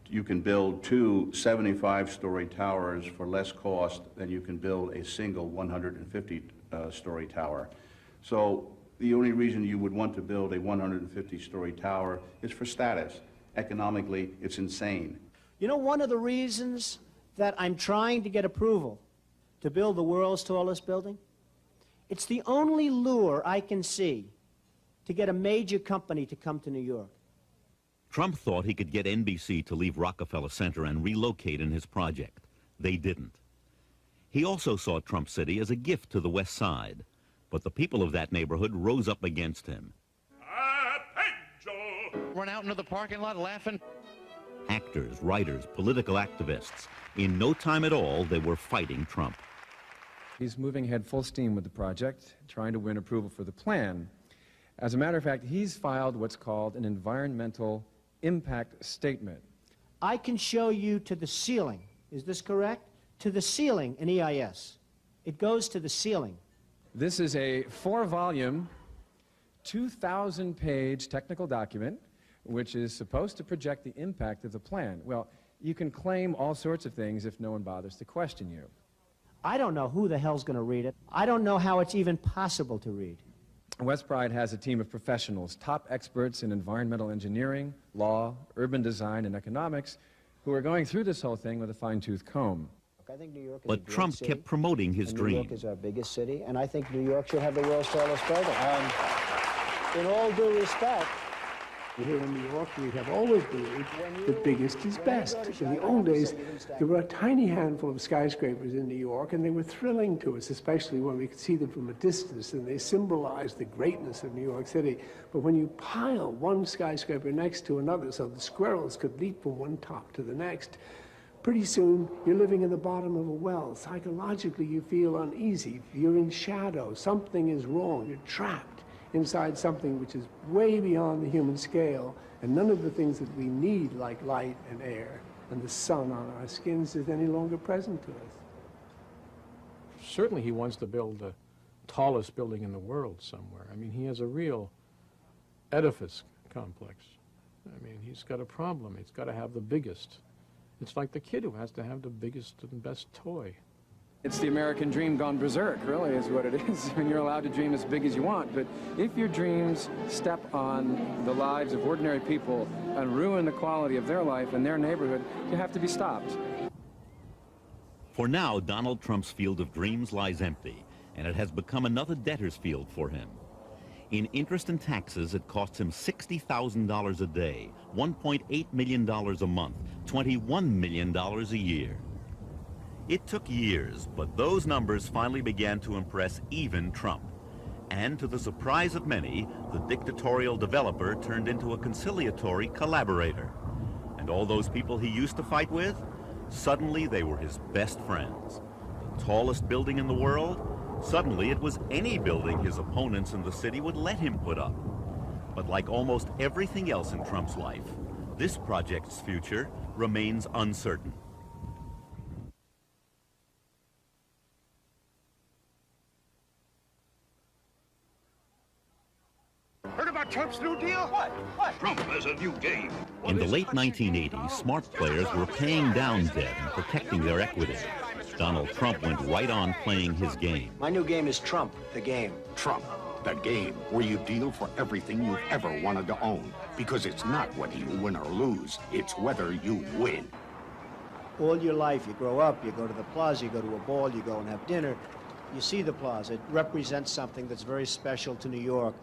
[SPEAKER 13] You can build 2 75-story towers for less cost than you can build a single 150-story tower. So the only reason you would want to build a 150-story tower is for status. Economically, it's insane.
[SPEAKER 14] You know, one of the reasons that I'm trying to get approval to build the world's tallest building, it's the only lure I can see to get a major company to come to New York.
[SPEAKER 2] Trump thought he could get NBC to leave Rockefeller Center and relocate in his project. They didn't. He also saw Trump City as a gift to the West Side, but the people of that neighborhood rose up against him.
[SPEAKER 17] Run out into the parking lot laughing.
[SPEAKER 2] Actors, writers, political activists. In no time at all, they were fighting Trump.
[SPEAKER 7] He's moving ahead full steam with the project, trying to win approval for the plan. As a matter of fact, he's filed what's called an environmental impact statement.
[SPEAKER 14] I can show you to the ceiling. Is this correct? To the ceiling in EIS. It goes to the ceiling.
[SPEAKER 7] This is a 4-volume, 2,000-page technical document which is supposed to project the impact of the plan. Well, you can claim all sorts of things if no one bothers to question you.
[SPEAKER 14] I don't know who the hell's going to read it. I don't know how it's even possible to read.
[SPEAKER 7] West Pride has a team of professionals, top experts in environmental engineering, law, urban design, and economics, who are going through this whole thing with a fine-tooth comb.
[SPEAKER 6] I think New York is
[SPEAKER 2] But Trump kept promoting his dream.
[SPEAKER 6] New York is our biggest city, and I think New York should have the world's tallest building. In all due respect,
[SPEAKER 8] here in New York, we have always believed that biggest is best. In the old days, there were a tiny handful of skyscrapers in New York, and they were thrilling to us, especially when we could see them from a distance, and they symbolized the greatness of New York City. But when you pile one skyscraper next to another so the squirrels could leap from one top to the next, pretty soon you're living in the bottom of a well. Psychologically, you feel uneasy. You're in shadow. Something is wrong. You're trapped inside something which is way beyond the human scale, and none of the things that we need, like light and air and the sun on our skins, is any longer present to us.
[SPEAKER 21] Certainly he wants to build the tallest building in the world somewhere. I mean, he has a real edifice complex. I mean, he's got a problem. He's got to have the biggest. It's like the kid who has to have the biggest and best toy.
[SPEAKER 7] It's the American dream gone berserk, really, is what it is. I mean, you're allowed to dream as big as you want, but if your dreams step on the lives of ordinary people and ruin the quality of their life and their neighborhood, you have to be stopped.
[SPEAKER 2] For now, Donald Trump's field of dreams lies empty, and it has become another debtor's field for him. In interest and taxes, it costs him $60,000 a day, $1.8 million a month, $21 million a year. It took years, but those numbers finally began to impress even Trump. And to the surprise of many, the dictatorial developer turned into a conciliatory collaborator. And all those people he used to fight with, suddenly they were his best friends. The tallest building in the world, suddenly it was any building his opponents in the city would let him put up. But like almost everything else in Trump's life, this project's future remains uncertain.
[SPEAKER 9] Heard about Trump's new deal? What? Trump has a new game.
[SPEAKER 2] In the late 1980s, smart players were paying down debt and protecting their equity. Donald Trump went right on playing his game.
[SPEAKER 6] my new game is Trump, the game.
[SPEAKER 9] Trump, the game where you deal for everything you've ever wanted to own. Because it's not whether you win or lose, it's whether you win.
[SPEAKER 14] All your life, you grow up, you go to the plaza, you go to a ball, you go and have dinner. You see the plaza. It represents something that's very special to New York.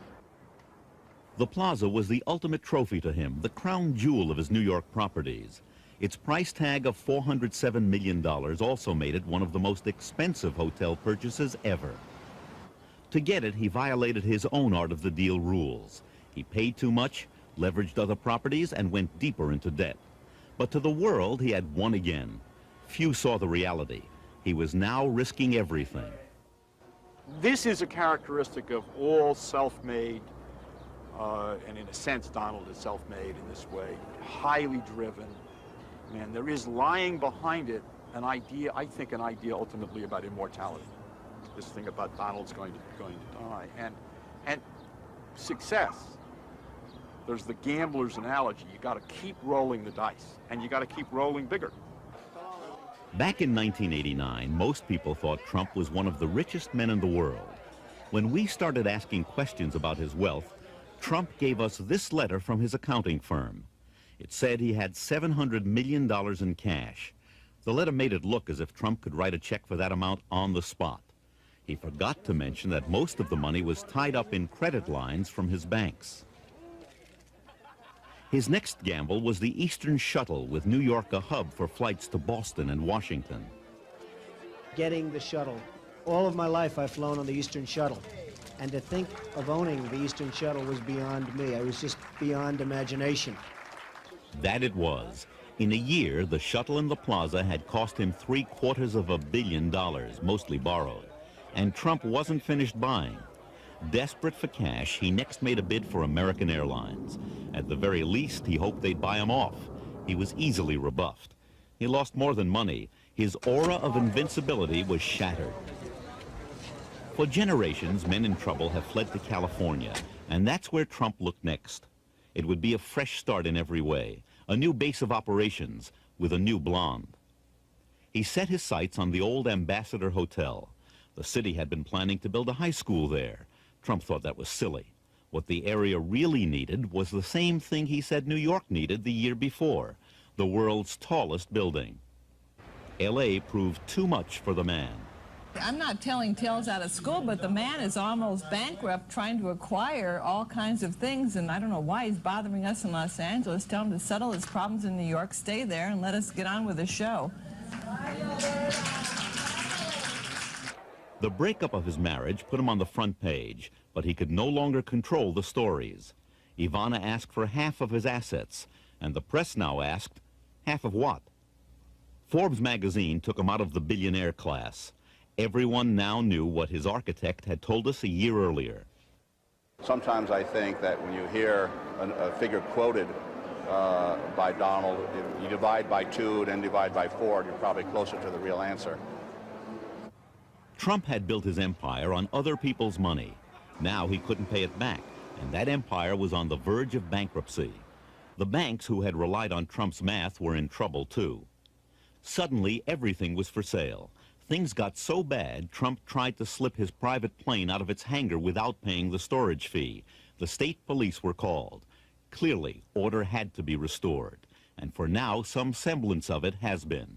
[SPEAKER 2] The plaza was the ultimate trophy to him, the crown jewel of his New York properties. Its price tag of $407 million also made it one of the most expensive hotel purchases ever. To get it, he violated his own art of the deal rules. He paid too much, leveraged other properties, and went deeper into debt. But to the world, he had won again. Few saw the reality. He was now risking everything.
[SPEAKER 15] This is a characteristic of all self-made, and in a sense, Donald is self-made in this way, highly driven. And there is lying behind it an idea, I think an idea ultimately about immortality. This thing about Donald's going to die. And success. There's the gambler's analogy. You got to keep rolling the dice, and you got to keep rolling bigger.
[SPEAKER 2] Back in 1989, most people thought Trump was one of the richest men in the world. When we started asking questions about his wealth, Trump gave us this letter from his accounting firm. It said he had $700 million in cash. The letter made it look as if Trump could write a check for that amount on the spot. He forgot to mention that most of the money was tied up in credit lines from his banks. His next gamble was the Eastern Shuttle, with New York a hub for flights to Boston and Washington.
[SPEAKER 14] Getting the shuttle. All of my life I've flown on the Eastern Shuttle. And to think of owning the Eastern Shuttle was beyond me. I was just beyond imagination.
[SPEAKER 2] That it was. In a year, the shuttle in the plaza had cost him $750 million, mostly borrowed. And Trump wasn't finished buying. Desperate for cash, he next made a bid for American Airlines. At the very least, he hoped they'd buy him off. He was easily rebuffed. He lost more than money. His aura of invincibility was shattered. For generations, men in trouble have fled to California, and that's where Trump looked next. It would be a fresh start in every way, a new base of operations with a new blonde. He set his sights on the old Ambassador Hotel. The city had been planning to build a high school there. Trump thought that was silly. What the area really needed was the same thing he said New York needed the year before, the world's tallest building. L.A. proved too much for the man.
[SPEAKER 1] I'm not telling tales out of school, but the man is almost bankrupt trying to acquire all kinds of things, and I don't know why he's bothering us in Los Angeles. Tell him to settle his problems in New York, stay there, and let us get on with the show.
[SPEAKER 2] The breakup of his marriage put him on the front page, but he could no longer control the stories. Ivana asked for half of his assets, and the press now asked, half of what? Forbes magazine took him out of the billionaire class. Everyone now knew what his architect had told us a year earlier.
[SPEAKER 13] Sometimes I think that when you hear a figure quoted by Donald, if you divide by 2 and then divide by 4, you're probably closer to the real answer.
[SPEAKER 2] Trump had built his empire on other people's money. Now he couldn't pay it back, and that empire was on the verge of bankruptcy. The banks who had relied on Trump's math were in trouble too. Suddenly, everything was for sale. Things got so bad, Trump tried to slip his private plane out of its hangar without paying the storage fee. The state police were called. Clearly, order had to be restored. And for now, some semblance of it has been.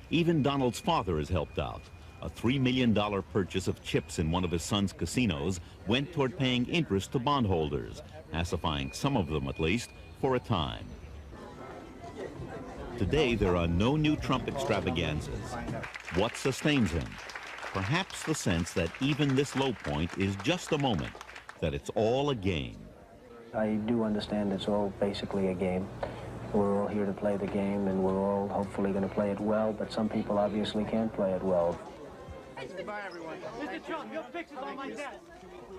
[SPEAKER 2] Even Donald's father has helped out. A $3 million purchase of chips in one of his son's casinos went toward paying interest to bondholders, pacifying some of them at least, for a time. Today, there are no new Trump extravaganzas. What sustains him? Perhaps the sense that even this low point is just a moment, that it's all a game.
[SPEAKER 4] I do understand it's all basically a game. We're all here to play the game, and we're all hopefully going to play it well, but some people obviously can't play it well.
[SPEAKER 21] Goodbye, everyone. Mr. Trump, your picture's on my desk.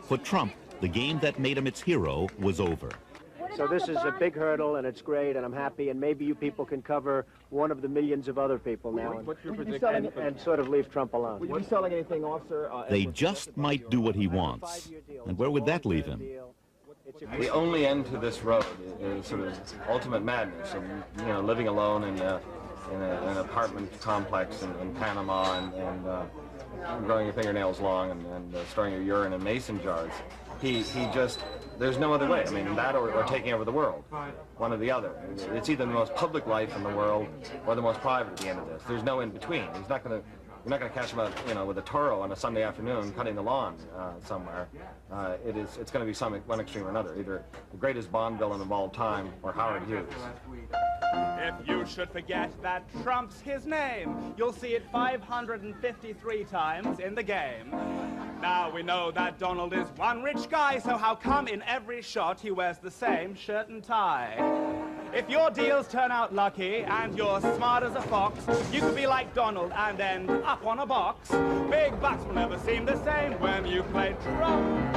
[SPEAKER 2] For Trump, the game that made him its hero was over.
[SPEAKER 14] So this is a big hurdle, and it's great, and I'm happy, and maybe you people can cover one of the millions of other people now and sort of leave Trump alone.
[SPEAKER 17] Would you be selling anything off, sir?
[SPEAKER 2] They just might do what he wants. And where would that leave him?
[SPEAKER 18] The only end to this road is sort of ultimate madness, and, you know, living alone in an apartment complex in Panama and growing your fingernails long and storing your urine in mason jars. He just, there's no other way. I mean, that or taking over the world, one or the other. It's either the most public life in the world or the most private at the end of this. There's no in between. He's not going to, you're not going to catch him out, you know, with a Toro on a Sunday afternoon cutting the lawn somewhere. It's going to be one extreme or another, either the greatest Bond villain of all time or Howard Hughes.
[SPEAKER 20] If you should forget that Trump's his name, you'll see it 553 times in the game. Now we know that Donald is one rich guy, so how come in every shot he wears the same shirt and tie? If your deals turn out lucky and you're smart as a fox, you could be like Donald and end up on a box. Big bucks will never seem the same when you play Trump.